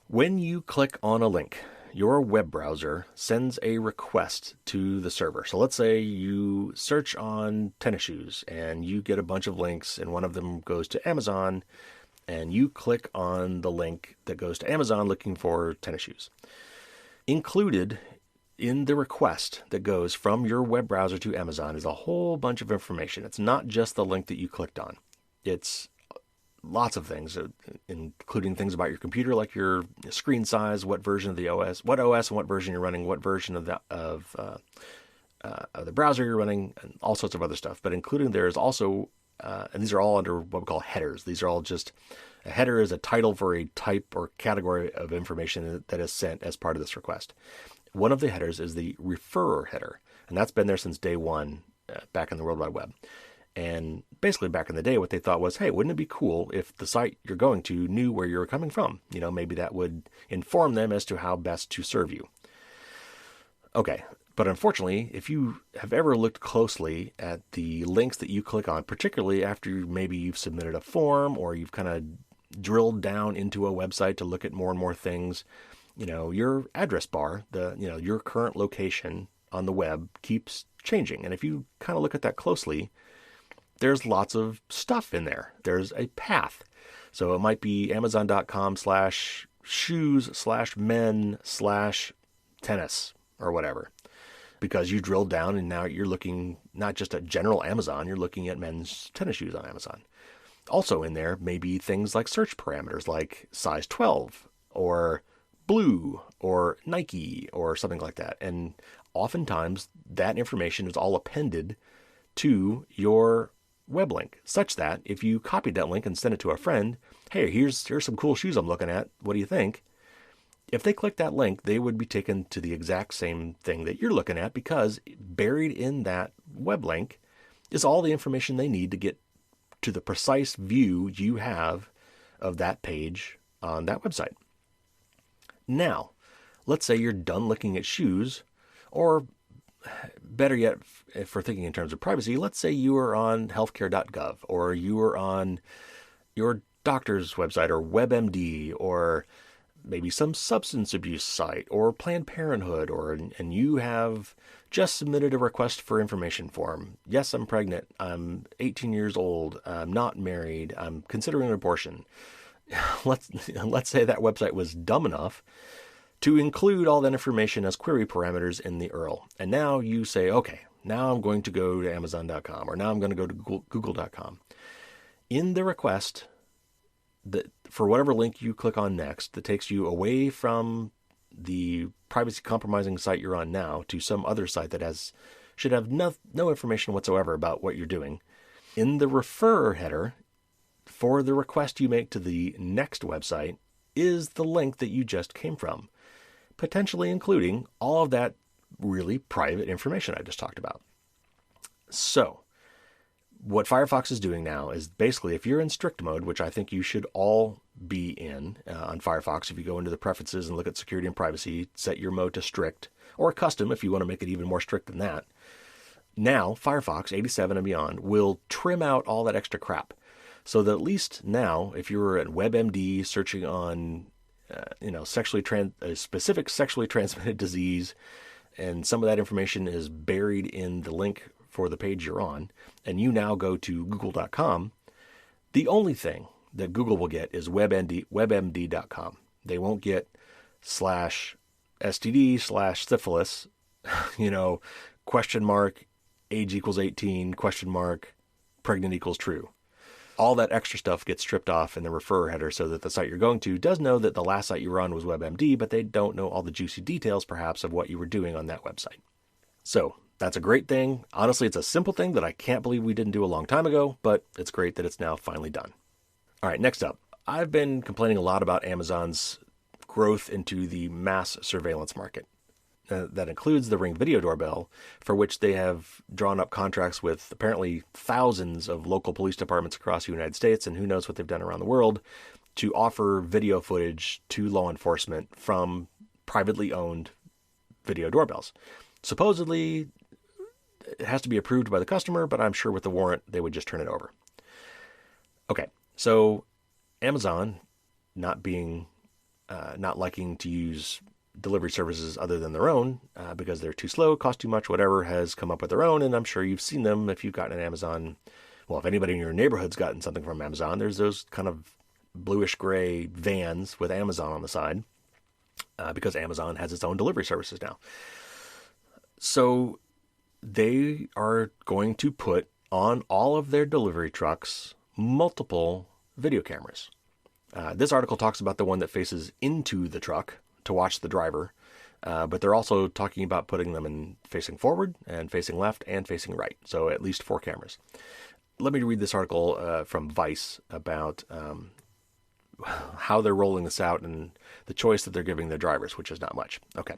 When you click on a link, your web browser sends a request to the server. So let's say you search on tennis shoes and you get a bunch of links and one of them goes to Amazon and you click on the link that goes to Amazon looking for tennis shoes. Included in the request that goes from your web browser to Amazon is a whole bunch of information. It's not just the link that you clicked on. It's lots of things, including things about your computer, like your screen size, what version of the OS, what OS and what version you're running, what version of the browser you're running, and all sorts of other stuff. But including there is also, and these are all under what we call headers. These are all just a header is a title for a type or category of information that is sent as part of this request. One of the headers is the referrer header, and that's been there since day one back in the World Wide Web. And basically back in the day, what they thought was, hey, wouldn't it be cool if the site you're going to knew where you're coming from? You know, maybe that would inform them as to how best to serve you. Okay, but unfortunately, if you have ever looked closely at the links that you click on, particularly after maybe you've submitted a form or you've kind of drilled down into a website to look at more and more things, you know, your address bar, your current location on the web keeps changing. And if you kind of look at that closely, there's lots of stuff in there. There's a path. So it might be amazon.com/shoes/men/tennis or whatever, because you drilled down and now you're looking not just at general Amazon, you're looking at men's tennis shoes on Amazon. Also in there may be things like search parameters like size 12 or blue or Nike or something like that. And oftentimes that information is all appended to your web link, such that if you copied that link and sent it to a friend, hey, here's some cool shoes I'm looking at, what do you think? If they click that link, they would be taken to the exact same thing that you're looking at, because buried in that web link is all the information they need to get to the precise view you have of that page on that website. Now, let's say you're done looking at shoes, or better yet, if we're thinking in terms of privacy, let's say you are on healthcare.gov, or you are on your doctor's website, or WebMD, or maybe some substance abuse site, or Planned Parenthood, and you have just submitted a request for information form. Yes, I'm pregnant. I'm 18 years old. I'm not married. I'm considering an abortion. Let's say that website was dumb enough to include all that information as query parameters in the URL. And now you say, okay, now I'm going to go to Amazon.com, or now I'm going to go to Google.com. In the request, for whatever link you click on next, that takes you away from the privacy compromising site you're on now to some other site that should have no information whatsoever about what you're doing. In the refer header for the request you make to the next website is the link that you just came from, potentially including all of that really private information I just talked about. So, what Firefox is doing now is basically, if you're in strict mode, which I think you should all be in on Firefox, if you go into the preferences and look at security and privacy, set your mode to strict, or custom if you want to make it even more strict than that. Now, Firefox 87 and beyond will trim out all that extra crap. So that at least now, if you're at WebMD searching on a specific sexually transmitted disease, and some of that information is buried in the link for the page you're on, and you now go to google.com, the only thing that Google will get is webmd.com. They won't get /STD/syphilis, question mark, age equals 18, question mark, pregnant equals true. All that extra stuff gets stripped off in the referrer header, so that the site you're going to does know that the last site you were on was WebMD, but they don't know all the juicy details, perhaps, of what you were doing on that website. So that's a great thing. Honestly, it's a simple thing that I can't believe we didn't do a long time ago, but it's great that it's now finally done. All right, next up. I've been complaining a lot about Amazon's growth into the mass surveillance market. That includes the Ring video doorbell, for which they have drawn up contracts with apparently thousands of local police departments across the United States, and who knows what they've done around the world, to offer video footage to law enforcement from privately owned video doorbells. Supposedly, it has to be approved by the customer, but I'm sure with the warrant, they would just turn it over. Okay, so Amazon, not liking to use delivery services other than their own, because they're too slow, cost too much, whatever, has come up with their own, and I'm sure you've seen them if you've gotten an Amazon. Well, if anybody in your neighborhood's gotten something from Amazon, there's those kind of bluish gray vans with Amazon on the side, because Amazon has its own delivery services now. So they are going to put on all of their delivery trucks multiple video cameras. This article talks about the one that faces into the truck to watch the driver, but they're also talking about putting them in facing forward and facing left and facing right, so at least 4 cameras. Let me read this article from Vice about how they're rolling this out and the choice that they're giving their drivers, which is not much. Okay.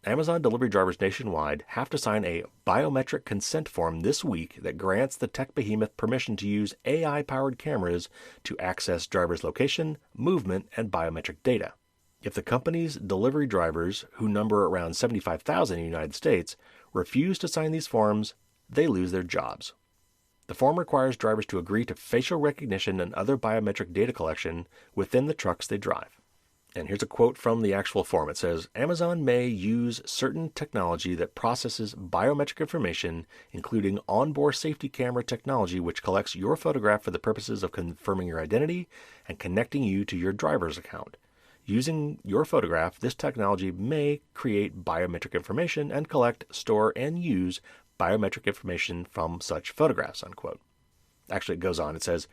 Amazon delivery drivers nationwide have to sign a biometric consent form this week that grants the tech behemoth permission to use AI-powered cameras to access drivers' location, movement, and biometric data. If the company's delivery drivers, who number around 75,000 in the United States, refuse to sign these forms, they lose their jobs. The form requires drivers to agree to facial recognition and other biometric data collection within the trucks they drive. And here's a quote from the actual form. It says, Amazon may use certain technology that processes biometric information, including onboard safety camera technology, which collects your photograph for the purposes of confirming your identity and connecting you to your driver's account. Using your photograph, this technology may create biometric information and collect, store, and use biometric information from such photographs, unquote. Actually, it goes on. It says,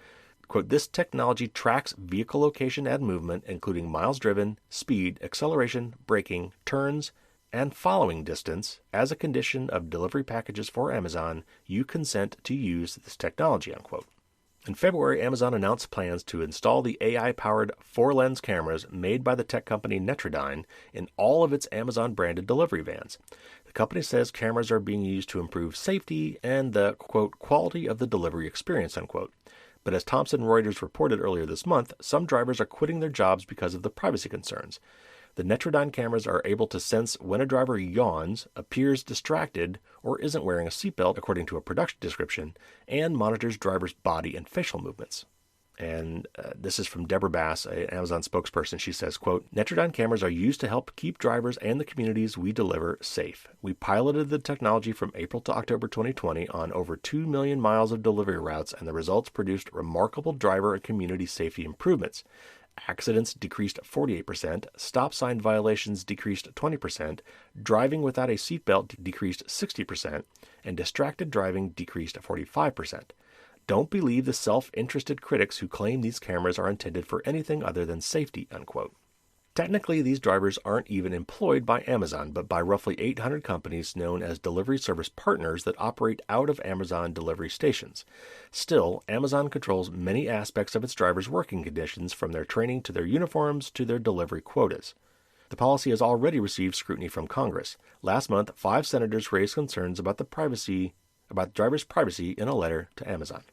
quote, this technology tracks vehicle location and movement, including miles driven, speed, acceleration, braking, turns, and following distance as a condition of delivery packages for Amazon, you consent to use this technology, unquote. In February, Amazon announced plans to install the AI-powered 4-lens cameras made by the tech company Netrodyne in all of its Amazon-branded delivery vans. The company says cameras are being used to improve safety and the, quote, quality of the delivery experience, unquote. But as Thomson Reuters reported earlier this month, some drivers are quitting their jobs because of the privacy concerns. The Netrodyne cameras are able to sense when a driver yawns, appears distracted, or isn't wearing a seatbelt, according to a production description, and monitors drivers' body and facial movements. And this is from Deborah Bass, an Amazon spokesperson. She says, quote, Netrodyne cameras are used to help keep drivers and the communities we deliver safe. We piloted the technology from April to October 2020 on over 2 million miles of delivery routes, and the results produced remarkable driver and community safety improvements. Accidents decreased 48%, stop sign violations decreased 20%, driving without a seatbelt decreased 60%, and distracted driving decreased 45%. Don't believe the self-interested critics who claim these cameras are intended for anything other than safety, unquote. Technically, these drivers aren't even employed by Amazon, but by roughly 800 companies known as delivery service partners that operate out of Amazon delivery stations. Still, Amazon controls many aspects of its drivers' working conditions, from their training to their uniforms to their delivery quotas. The policy has already received scrutiny from Congress. Last month, 5 senators raised concerns about drivers' privacy in a letter to Amazon.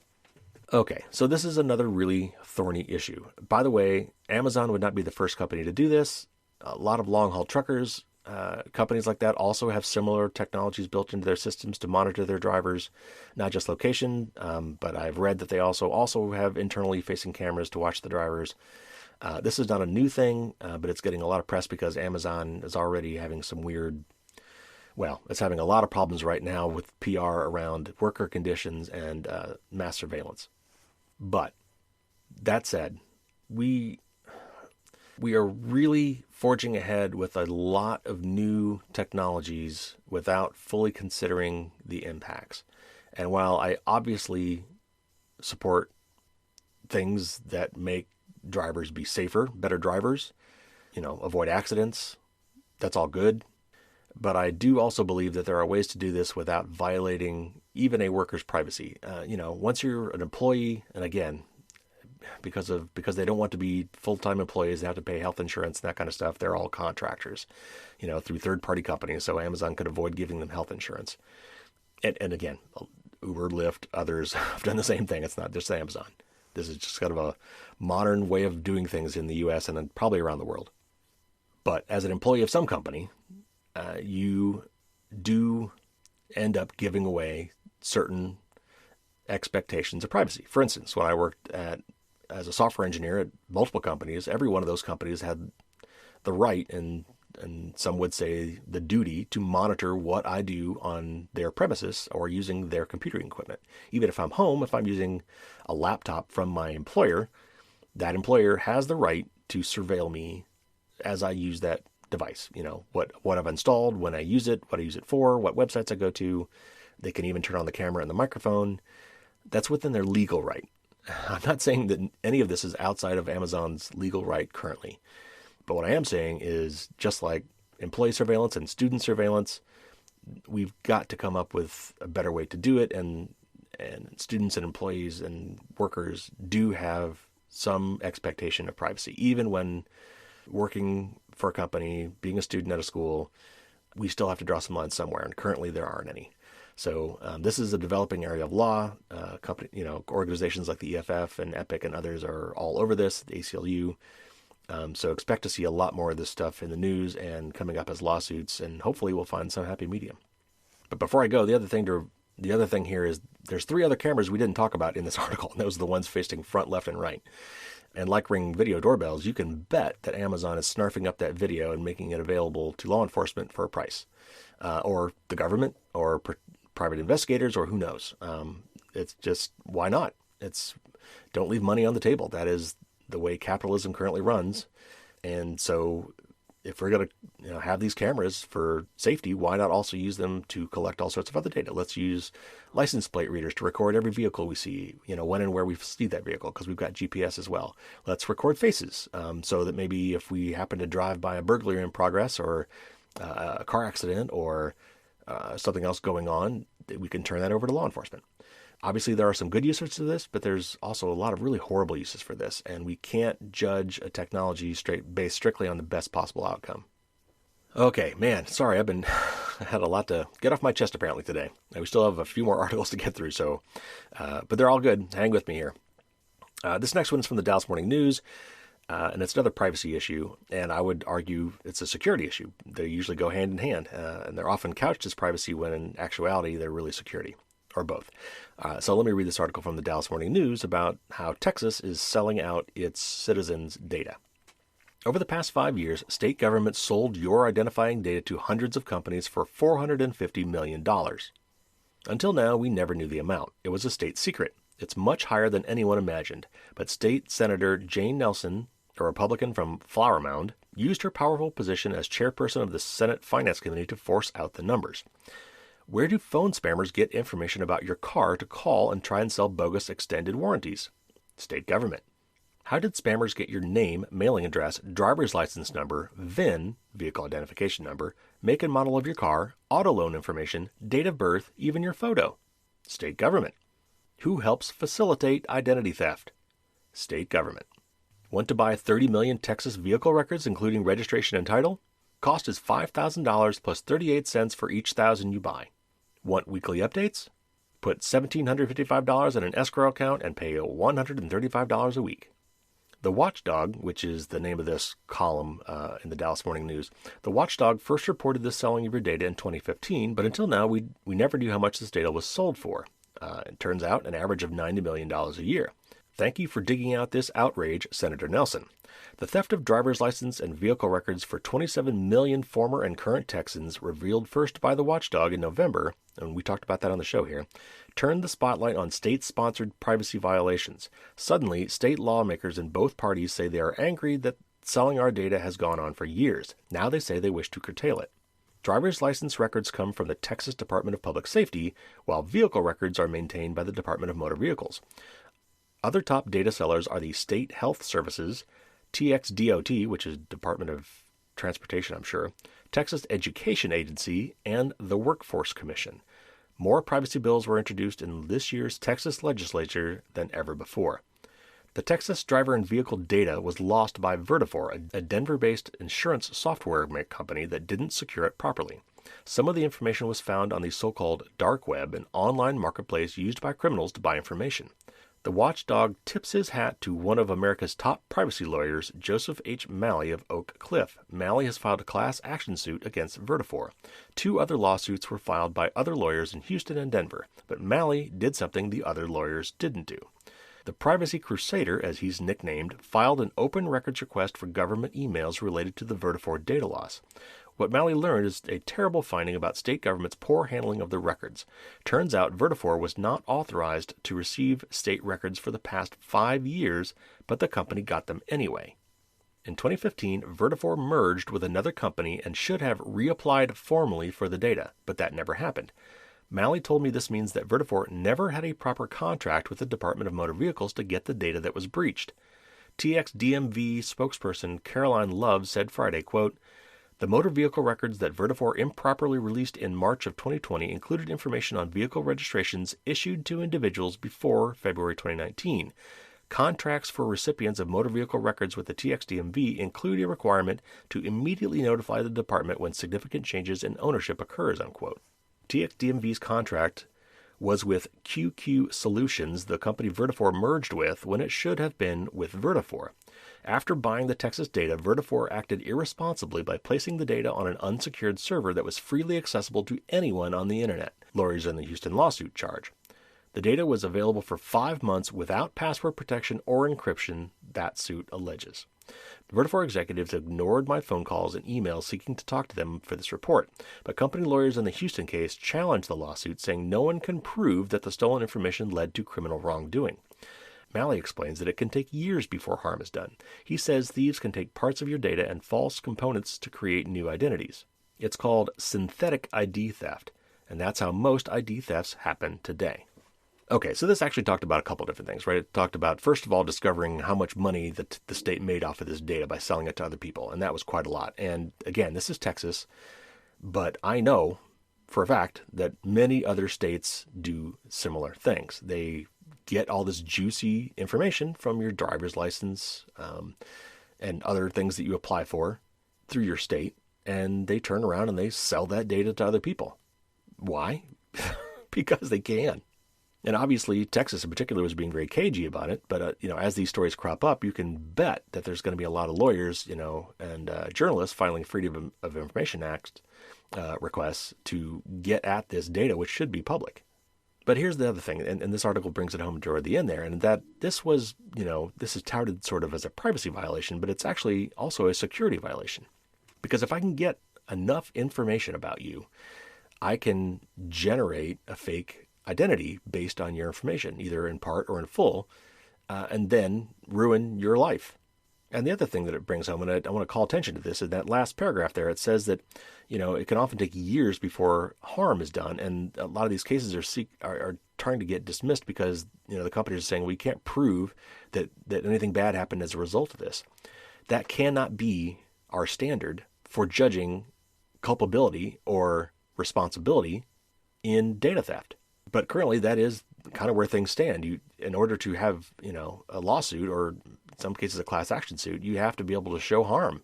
Okay, so this is another really thorny issue. By the way, Amazon would not be the first company to do this. A lot of long-haul truckers, companies like that also have similar technologies built into their systems to monitor their drivers, not just location, but I've read that they also have internally facing cameras to watch the drivers. This is not a new thing, but it's getting a lot of press because Amazon is already having it's having a lot of problems right now with PR around worker conditions and mass surveillance. But that said, we are really forging ahead with a lot of new technologies without fully considering the impacts. And while I obviously support things that make drivers be safer, better drivers, avoid accidents, that's all good. But I do also believe that there are ways to do this without violating even a worker's privacy. Once you're an employee, and again, because they don't want to be full-time employees, they have to pay health insurance and that kind of stuff. They're all contractors, through third-party companies. So Amazon could avoid giving them health insurance. And again, Uber, Lyft, others have done the same thing. It's not just Amazon. This is just kind of a modern way of doing things in the U.S. and then probably around the world. But as an employee of some company, you do end up giving away certain expectations of privacy. For instance, when I worked as a software engineer at multiple companies, every one of those companies had the right and some would say the duty to monitor what I do on their premises or using their computing equipment. Even if I'm home, if I'm using a laptop from my employer, that employer has the right to surveil me as I use that device. What I've installed, when I use it, what I use it for, what websites I go to. They can even turn on the camera and the microphone. That's within their legal right. I'm not saying that any of this is outside of Amazon's legal right currently. But what I am saying is, just like employee surveillance and student surveillance, we've got to come up with a better way to do it. And students and employees and workers do have some expectation of privacy, even when working for a company, being a student at a school. We still have to draw some lines somewhere, and currently there aren't any. So this is a developing area of law. Organizations like the EFF and EPIC and others are all over this, the ACLU. So expect to see a lot more of this stuff in the news and coming up as lawsuits, and hopefully we'll find some happy medium. But before I go, the other thing here is there's 3 other cameras we didn't talk about in this article, and those are the ones facing front, left, and right. And like Ring video doorbells, you can bet that Amazon is snarfing up that video and making it available to law enforcement for a price, or the government, or private investigators, or who knows. It's just, why not? Don't leave money on the table. That is the way capitalism currently runs. And so if we're going to have these cameras for safety, why not also use them to collect all sorts of other data? Let's use license plate readers to record every vehicle we see, when and where we see that vehicle, because we've got GPS as well. Let's record faces, so that maybe if we happen to drive by a burglary in progress, or a car accident or something else going on, we can turn that over to law enforcement. Obviously, there are some good uses to this, but there's also a lot of really horrible uses for this, and we can't judge a technology based strictly on the best possible outcome. Okay, man, sorry, I had a lot to get off my chest apparently today. We still have a few more articles to get through, but they're all good. Hang with me here. This next one is from the Dallas Morning News, and it's another privacy issue, and I would argue it's a security issue. They usually go hand in hand, and they're often couched as privacy when in actuality they're really security, or both. So let me read this article from the Dallas Morning News about how Texas is selling out its citizens' data. Over the past 5 years, state governments sold your identifying data to hundreds of companies for $450 million. Until now, we never knew the amount. It was a state secret. It's much higher than anyone imagined, but State Senator Jane Nelson, a Republican from Flower Mound, used her powerful position as chairperson of the Senate Finance Committee to force out the numbers. Where do phone spammers get information about your car to call and try and sell bogus extended warranties? State government. How did spammers get your name, mailing address, driver's license number, VIN, vehicle identification number, make and model of your car, auto loan information, date of birth, even your photo? State government. Who helps facilitate identity theft? State government. Want to buy 30 million Texas vehicle records, including registration and title? Cost is $5,000 plus 38 cents for each 1,000 you buy. Want weekly updates? Put $1,755 in an escrow account and pay $135 a week. The Watchdog, which is the name of this column in the Dallas Morning News, the Watchdog first reported the selling of your data in 2015, but until now we never knew how much this data was sold for. It turns out an average of $90 million a year. Thank you for digging out this outrage, Senator Nelson. The theft of driver's license and vehicle records for 27 million former and current Texans, revealed first by the Watchdog in November, and we talked about that on the show here, turned the spotlight on state-sponsored privacy violations. Suddenly, state lawmakers in both parties say they are angry that selling our data has gone on for years. Now they say they wish to curtail it. Driver's license records come from the Texas Department of Public Safety, while vehicle records are maintained by the Department of Motor Vehicles. Other top data sellers are the State Health Services, TXDOT, which is Department of Transportation, I'm sure, Texas Education Agency, and the Workforce Commission. More privacy bills were introduced in this year's Texas legislature than ever before. The Texas driver and vehicle data was lost by Vertafore, a Denver-based insurance software company that didn't secure it properly. Some of the information was found on the so-called dark web, an online marketplace used by criminals to buy information. The Watchdog tips his hat to one of America's top privacy lawyers, Joseph H. Malley of Oak Cliff. Malley has filed a class action suit against Vertafore. 2 other lawsuits were filed by other lawyers in Houston and Denver, but Malley did something the other lawyers didn't do. The Privacy Crusader, as he's nicknamed, filed an open records request for government emails related to the Vertafore data loss. What Malley learned is a terrible finding about state government's poor handling of the records. Turns out Vertafore was not authorized to receive state records for the past 5 years, but the company got them anyway. In 2015, Vertafore merged with another company and should have reapplied formally for the data, but that never happened. Malley told me this means that Vertafore never had a proper contract with the Department of Motor Vehicles to get the data that was breached. TXDMV spokesperson Caroline Love said Friday, quote, "The motor vehicle records that Vertafore improperly released in March of 2020 included information on vehicle registrations issued to individuals before February 2019. Contracts for recipients of motor vehicle records with the TXDMV include a requirement to immediately notify the department when significant changes in ownership occurs," unquote. TXDMV's contract was with QQ Solutions, the company Vertafore merged with, when it should have been with Vertafore. After buying the Texas data, Vertafore acted irresponsibly by placing the data on an unsecured server that was freely accessible to anyone on the internet, lawyers in the Houston lawsuit charge. The data was available for 5 months without password protection or encryption, that suit alleges. Vertafore executives ignored my phone calls and emails seeking to talk to them for this report, but company lawyers in the Houston case challenged the lawsuit, saying no one can prove that the stolen information led to criminal wrongdoing. Malley explains that it can take years before harm is done. He says thieves can take parts of your data and false components to create new identities. It's called synthetic ID theft, and that's how most ID thefts happen today. Okay, so this actually talked about a couple different things, right? It talked about, first of all, discovering how much money that the state made off of this data by selling it to other people, and that was quite a lot. And again, this is Texas, but I know for a fact that many other states do similar things. They get all this juicy information from your driver's license and other things that you apply for through your state, and they turn around and they sell that data to other people. Why? Because they can. And obviously, Texas in particular was being very cagey about it. But as these stories crop up, you can bet that there's going to be a lot of lawyers, and journalists filing Freedom of Information Act requests to get at this data, which should be public. But here's the other thing, and this article brings it home toward the end there, and that this was, this is touted sort of as a privacy violation, but it's actually also a security violation. Because if I can get enough information about you, I can generate a fake identity based on your information, either in part or in full, and then ruin your life. And the other thing that it brings home, and I want to call attention to this, in that last paragraph there, it says that, it can often take years before harm is done. And a lot of these cases are trying to get dismissed because, the companies are saying, we can't prove that anything bad happened as a result of this. That cannot be our standard for judging culpability or responsibility in data theft. But currently that is kind of where things stand. In order to have, a lawsuit, or in some cases a class action suit, you have to be able to show harm,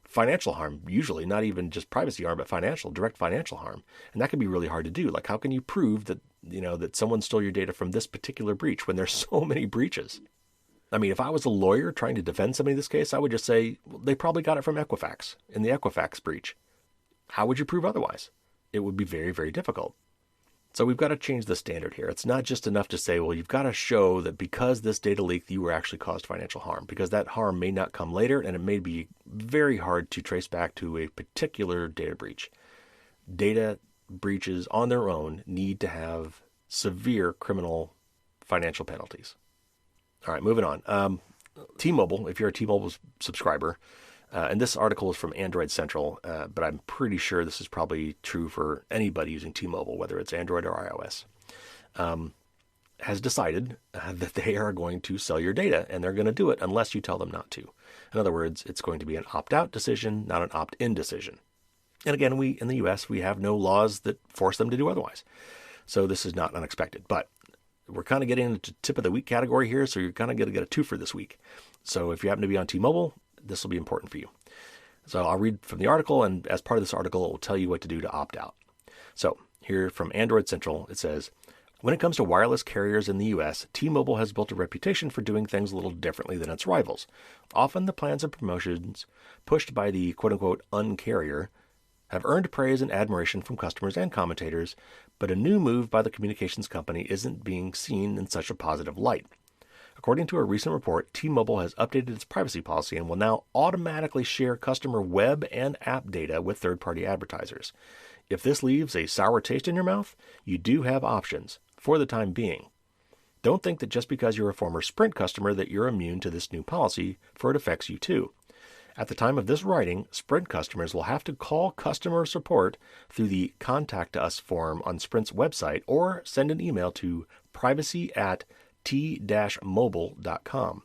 financial harm, usually, not even just privacy harm, but direct financial harm. And that can be really hard to do. Like, how can you prove that, that someone stole your data from this particular breach when there's so many breaches? I mean, if I was a lawyer trying to defend somebody in this case, I would just say, well, they probably got it from Equifax in the Equifax breach. How would you prove otherwise? It would be very, very difficult. So we've got to change the standard here. It's not just enough to say, well, you've got to show that because this data leaked, you were actually caused financial harm, because that harm may not come later, and it may be very hard to trace back to a particular data breach. Data breaches on their own need to have severe criminal financial penalties. All right, moving on. T-Mobile, if you're a T-Mobile subscriber, and this article is from Android Central, but I'm pretty sure this is probably true for anybody using T-Mobile, whether it's Android or iOS, has decided that they are going to sell your data, and they're going to do it unless you tell them not to. In other words, it's going to be an opt-out decision, not an opt-in decision. And again, we in the U.S., we have no laws that force them to do otherwise. So this is not unexpected. But we're kind of getting into tip of the week category here, so you're kind of going to get a twofer this week. So if you happen to be on T-Mobile, this will be important for you. So I'll read from the article, and as part of this article, it will tell you what to do to opt out. So here from Android Central, it says, when it comes to wireless carriers in the U.S., T-Mobile has built a reputation for doing things a little differently than its rivals. Often the plans and promotions pushed by the quote-unquote un-carrier have earned praise and admiration from customers and commentators, but a new move by the communications company isn't being seen in such a positive light. According to a recent report, T-Mobile has updated its privacy policy and will now automatically share customer web and app data with third-party advertisers. If this leaves a sour taste in your mouth, you do have options, for the time being. Don't think that just because you're a former Sprint customer that you're immune to this new policy, for it affects you too. At the time of this writing, Sprint customers will have to call customer support through the Contact Us form on Sprint's website or send an email to privacy@t-mobile.com.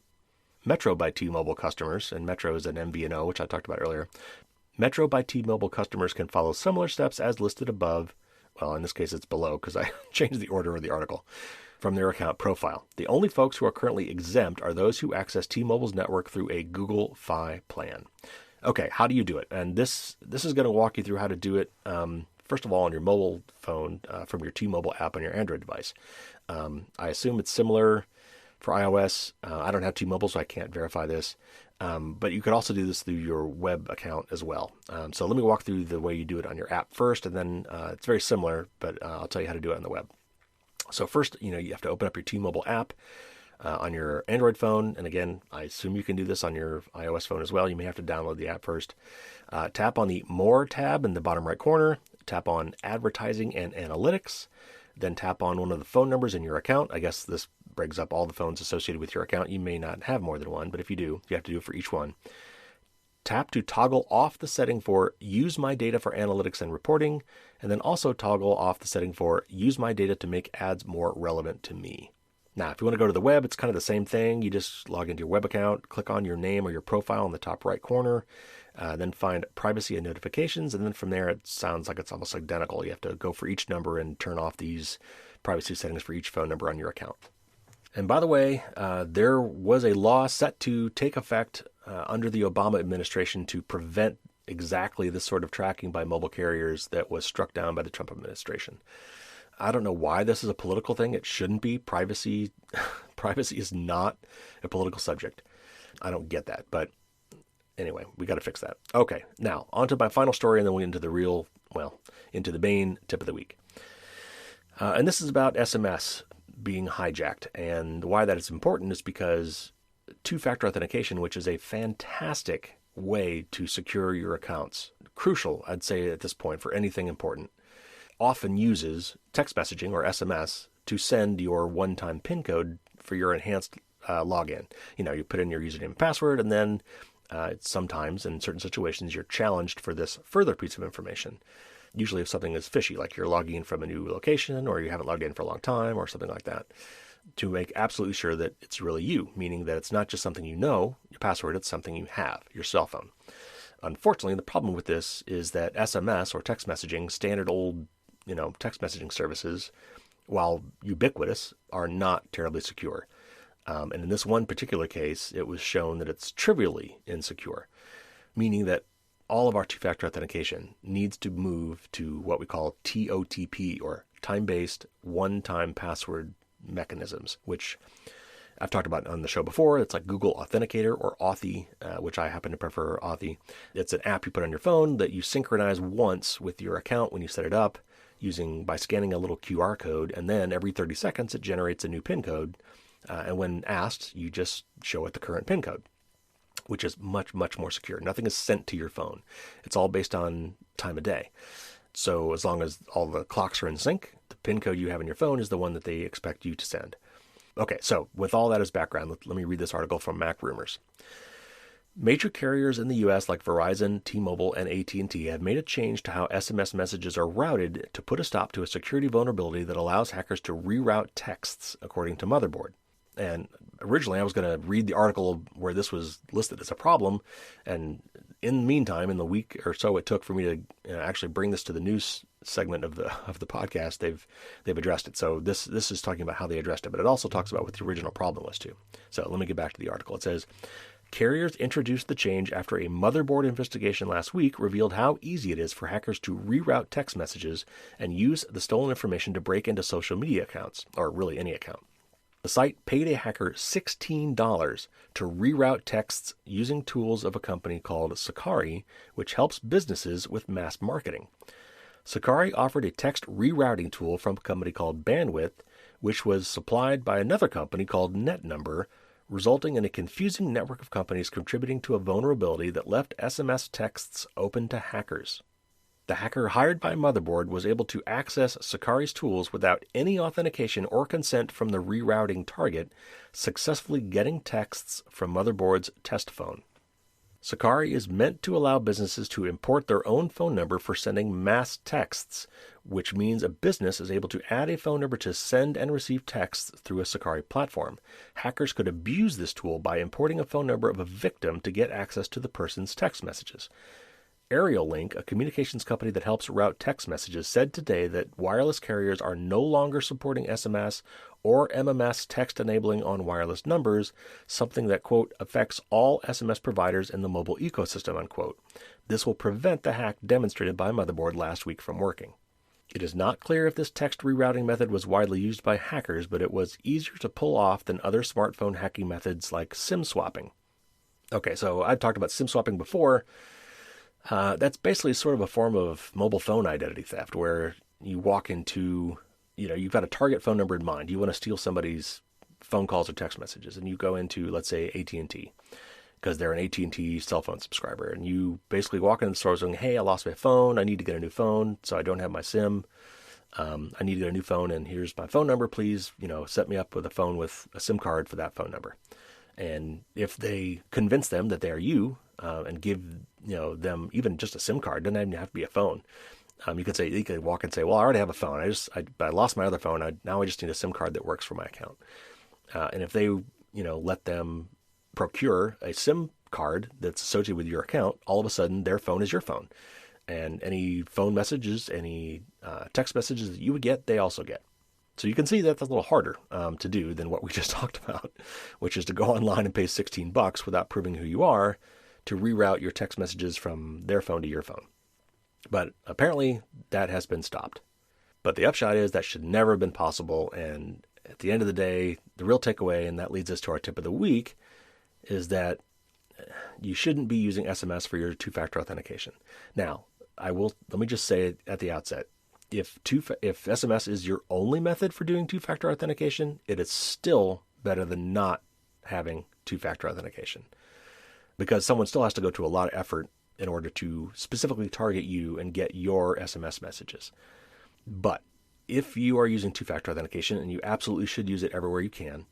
Metro by T-Mobile customers, and Metro is an MVNO, which I talked about earlier. Metro by T-Mobile customers can follow similar steps as listed above. Well, in this case, it's below because I changed the order of the article. From their account profile. The only folks who are currently exempt are those who access T-Mobile's network through a Google Fi plan. Okay, how do you do it? And this is going to walk you through how to do it, first of all, on your mobile phone from your T-Mobile app on your Android device. I assume it's similar for iOS. I don't have T-Mobile, so I can't verify this. But you could also do this through your web account as well. So let me walk through the way you do it on your app first, and then it's very similar, but I'll tell you how to do it on the web. So first, you have to open up your T-Mobile app on your Android phone. And again, I assume you can do this on your iOS phone as well. You may have to download the app first. Tap on the More tab in the bottom right corner. Tap on Advertising and Analytics. Then tap on one of the phone numbers in your account. I guess this brings up all the phones associated with your account. You may not have more than one, but if you do, you have to do it for each one. tap to toggle off the setting for Use My Data for Analytics and Reporting, and then also toggle off the setting for Use My Data to make ads more relevant to me. Now, if you want to go to the web, it's kind of the same thing. You just log into your web account, click on your name or your profile in the top right corner, then find Privacy and Notifications, and then from there it sounds like it's almost identical. You have to go for each number and turn off these privacy settings for each phone number on your account. And by the way, there was a law set to take effect under the Obama administration to prevent exactly this sort of tracking by mobile carriers that was struck down by the Trump administration. I don't know why this is a political thing. It shouldn't be. Privacy is not a political subject. I don't get that. But anyway, we got to fix that. Okay, now on to my final story, and then we'll get into the main tip of the week. And this is about SMS being hijacked. And why that is important is because two-factor authentication, which is a fantastic way to secure your accounts, crucial, I'd say at this point, for anything important, often uses text messaging or SMS to send your one-time PIN code for your enhanced login. You put in your username and password, and then sometimes in certain situations you're challenged for this further piece of information. Usually if something is fishy, like you're logging in from a new location or you haven't logged in for a long time or something like that, to make absolutely sure that it's really you, meaning that it's not just something your password, it's something you have, your cell phone. Unfortunately, the problem with this is that SMS or text messaging, standard old, text messaging services, while ubiquitous, are not terribly secure. And in this one particular case, it was shown that it's trivially insecure, meaning that all of our two-factor authentication needs to move to what we call TOTP, or time-based one-time password mechanisms, which I've talked about on the show before. It's like Google Authenticator or Authy, which I happen to prefer Authy. It's an app you put on your phone that you synchronize once with your account when you set it up by scanning a little QR code, and then every 30 seconds it generates a new PIN code. And when asked, you just show it the current PIN code, which is much, much more secure. Nothing is sent to your phone. It's all based on time of day. So as long as all the clocks are in sync, the PIN code you have in your phone is the one that they expect you to send. Okay, so with all that as background, let me read this article from Mac Rumors. Major carriers in the U.S. like Verizon, T-Mobile, and AT&T have made a change to how SMS messages are routed to put a stop to a security vulnerability that allows hackers to reroute texts, according to Motherboard. And originally I was going to read the article where this was listed as a problem, and in the meantime, in the week or so it took for me to actually bring this to the news segment of the podcast, they've addressed it. So this is talking about how they addressed it, but it also talks about what the original problem was too. So let me get back to the article. It says, carriers introduced the change after a Motherboard investigation last week revealed how easy it is for hackers to reroute text messages and use the stolen information to break into social media accounts, or really any account. The site paid a hacker $16 to reroute texts using tools of a company called Sakari, which helps businesses with mass marketing. Sakari offered a text rerouting tool from a company called Bandwidth, which was supplied by another company called NetNumber, resulting in a confusing network of companies contributing to a vulnerability that left SMS texts open to hackers. The hacker hired by Motherboard was able to access Sakari's tools without any authentication or consent from the rerouting target, successfully getting texts from Motherboard's test phone. Sakari is meant to allow businesses to import their own phone number for sending mass texts, which means a business is able to add a phone number to send and receive texts through a Sakari platform. Hackers could abuse this tool by importing a phone number of a victim to get access to the person's text messages. AerialLink, a communications company that helps route text messages, said today that wireless carriers are no longer supporting SMS or MMS text enabling on wireless numbers, something that, quote, affects all SMS providers in the mobile ecosystem, unquote. This will prevent the hack demonstrated by Motherboard last week from working. It is not clear if this text rerouting method was widely used by hackers, but it was easier to pull off than other smartphone hacking methods like SIM swapping. Okay, so I've talked about SIM swapping before. That's basically sort of a form of mobile phone identity theft where you walk into, you've got a target phone number in mind. You want to steal somebody's phone calls or text messages, and you go into, let's say, AT&T, because they're an AT&T cell phone subscriber. And you basically walk into the store saying, hey, I lost my phone. I need to get a new phone, so I don't have my SIM. I need to get a new phone, and here's my phone number. Please, set me up with a phone with a SIM card for that phone number. And if they convince them that they are you, and give them even just a SIM card, doesn't even have to be a phone. You could walk and say, well, I already have a phone. I lost my other phone. Now I just need a SIM card that works for my account. And if they let them procure a SIM card that's associated with your account, all of a sudden their phone is your phone. And any phone messages, any text messages that you would get, they also get. So you can see that's a little harder to do than what we just talked about, which is to go online and pay $16 without proving who you are to reroute your text messages from their phone to your phone. But apparently that has been stopped. But the upshot is that should never have been possible. And at the end of the day, the real takeaway, and that leads us to our tip of the week, is that you shouldn't be using SMS for your two-factor authentication. Now, let me just say at the outset, if SMS is your only method for doing two-factor authentication, it is still better than not having two-factor authentication, because someone still has to go to a lot of effort in order to specifically target you and get your SMS messages. But if you are using two-factor authentication, and you absolutely should use it everywhere you can,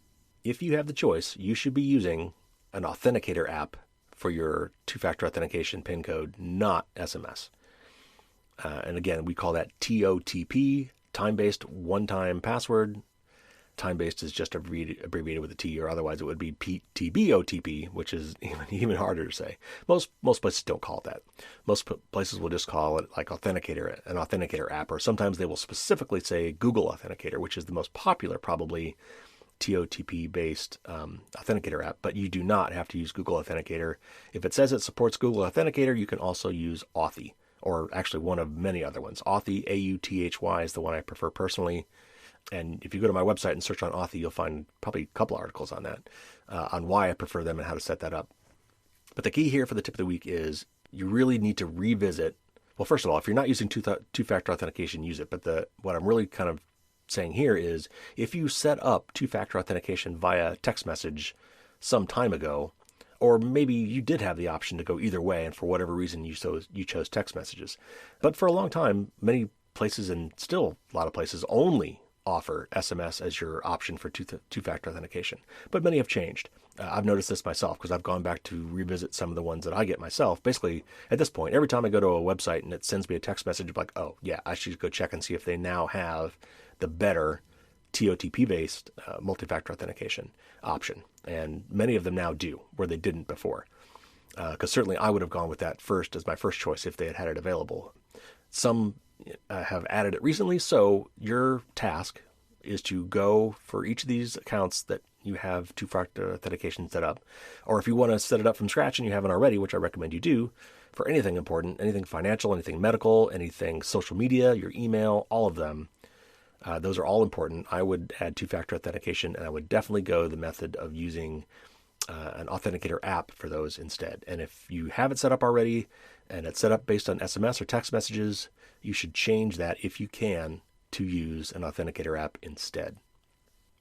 if you have the choice, you should be using an authenticator app for your two-factor authentication PIN code, not SMS. And again, we call that TOTP, time-based one-time password. Time-based is just abbreviated with a T, or otherwise it would be TBOTP, which is even harder to say. Most places don't call it that. Most places will just call it like an authenticator app, or sometimes they will specifically say Google Authenticator, which is the most popular, probably TOTP-based authenticator app. But you do not have to use Google Authenticator. If it says it supports Google Authenticator, you can also use Authy, or actually one of many other ones. Authy, AUTHY, is the one I prefer personally. And if you go to my website and search on Authy, you'll find probably a couple articles on that, on why I prefer them and how to set that up. But the key here for the tip of the week is you really need to revisit. Well, first of all, if you're not using two-factor authentication, use it. But what I'm really kind of saying here is, if you set up two-factor authentication via text message some time ago, or maybe you did have the option to go either way, and for whatever reason you chose text messages. But for a long time, many places, and still a lot of places, only offer SMS as your option for two-factor authentication. But many have changed. I've noticed this myself because I've gone back to revisit some of the ones that I get myself. Basically, at this point, every time I go to a website and it sends me a text message, I'm like, oh, yeah, I should go check and see if they now have the better TOTP-based multi-factor authentication option. And many of them now do, where they didn't before. Because certainly I would have gone with that first as my first choice if they had it available. Some have added it recently, so your task is to go for each of these accounts that you have two-factor authentication set up. Or if you want to set it up from scratch and you haven't already, which I recommend you do, for anything important, anything financial, anything medical, anything social media, your email, all of them, those are all important. I would add two-factor authentication, and I would definitely go the method of using an authenticator app for those instead. And if you have it set up already and it's set up based on SMS or text messages, you should change that if you can to use an authenticator app instead.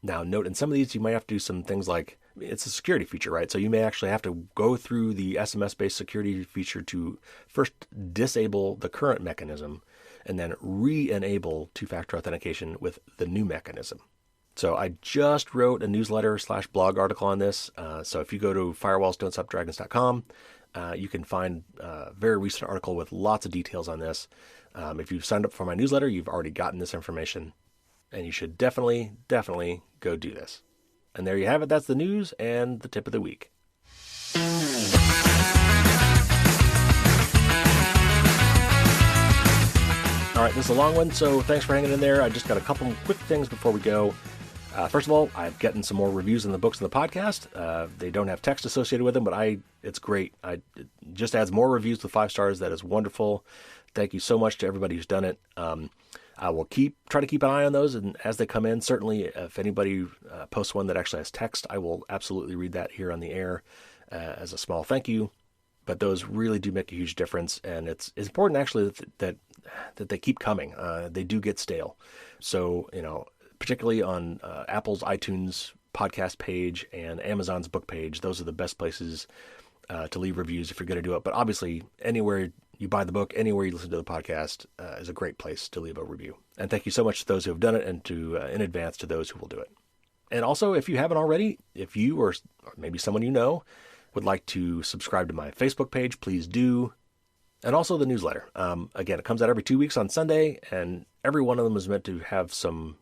Now, note in some of these, you might have to do some things like, it's a security feature, right? So you may actually have to go through the SMS-based security feature to first disable the current mechanism and then re-enable two-factor authentication with the new mechanism. So I just wrote a newsletter/blog article on this. So if you go to firewallsdon'tstopdragons.com, you can find a very recent article with lots of details on this. If you've signed up for my newsletter, you've already gotten this information, and you should definitely go do this. And there you have it. That's the news and the tip of the week. All right, this is a long one, so thanks for hanging in there. I just got a couple quick things before we go. First of all, I've gotten some more reviews in the books in the podcast. They don't have text associated with them, but it's great. It just adds more reviews with 5 stars. That is wonderful. Thank you so much to everybody who's done it. I will try to keep an eye on those, and as they come in, certainly if anybody posts one that actually has text, I will absolutely read that here on the air as a small thank you. But those really do make a huge difference, and it's important actually that they keep coming. They do get stale, so particularly on Apple's iTunes podcast page and Amazon's book page, those are the best places to leave reviews if you're going to do it. But obviously, anywhere you buy the book, anywhere you listen to the podcast is a great place to leave a review. And thank you so much to those who have done it, and in advance to those who will do it. And also, if you haven't already, if you or maybe someone you know would like to subscribe to my Facebook page, please do. And also the newsletter. Again, it comes out every 2 weeks on Sunday, and every one of them is meant to have some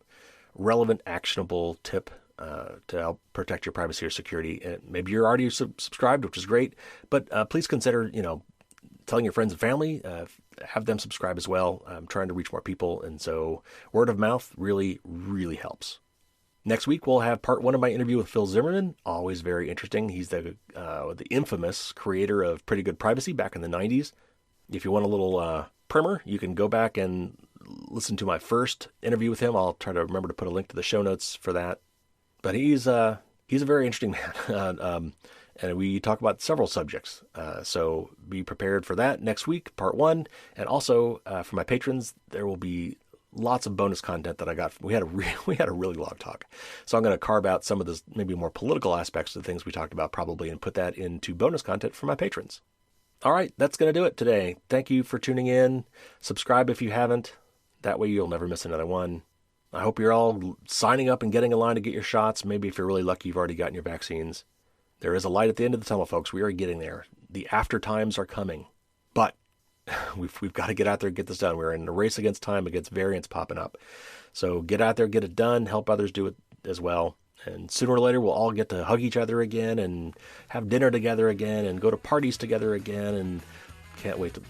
relevant, actionable tip to help protect your privacy or security. And maybe you're already subscribed, which is great, but please consider, telling your friends and family, have them subscribe as well. I'm trying to reach more people, and so word of mouth really, really helps. Next week, we'll have part 1 of my interview with Phil Zimmerman. Always very interesting. He's the infamous creator of Pretty Good Privacy back in the 90s. If you want a little primer, you can go back and listen to my first interview with him. I'll try to remember to put a link to the show notes for that. But he's a very interesting man, and we talk about several subjects. So be prepared for that next week, part 1. And also for my patrons, there will be lots of bonus content that I got. We had a really long talk, so I'm going to carve out some of the maybe more political aspects of the things we talked about probably, and put that into bonus content for my patrons. All right, that's going to do it today. Thank you for tuning in. Subscribe if you haven't. That way you'll never miss another one. I hope you're all signing up and getting in line to get your shots. Maybe if you're really lucky, you've already gotten your vaccines. There is a light at the end of the tunnel, folks. We are getting there. The after times are coming. But we've got to get out there and get this done. We're in a race against time, against variants popping up. So get out there, get it done, help others do it as well. And sooner or later, we'll all get to hug each other again and have dinner together again and go to parties together again. And can't wait to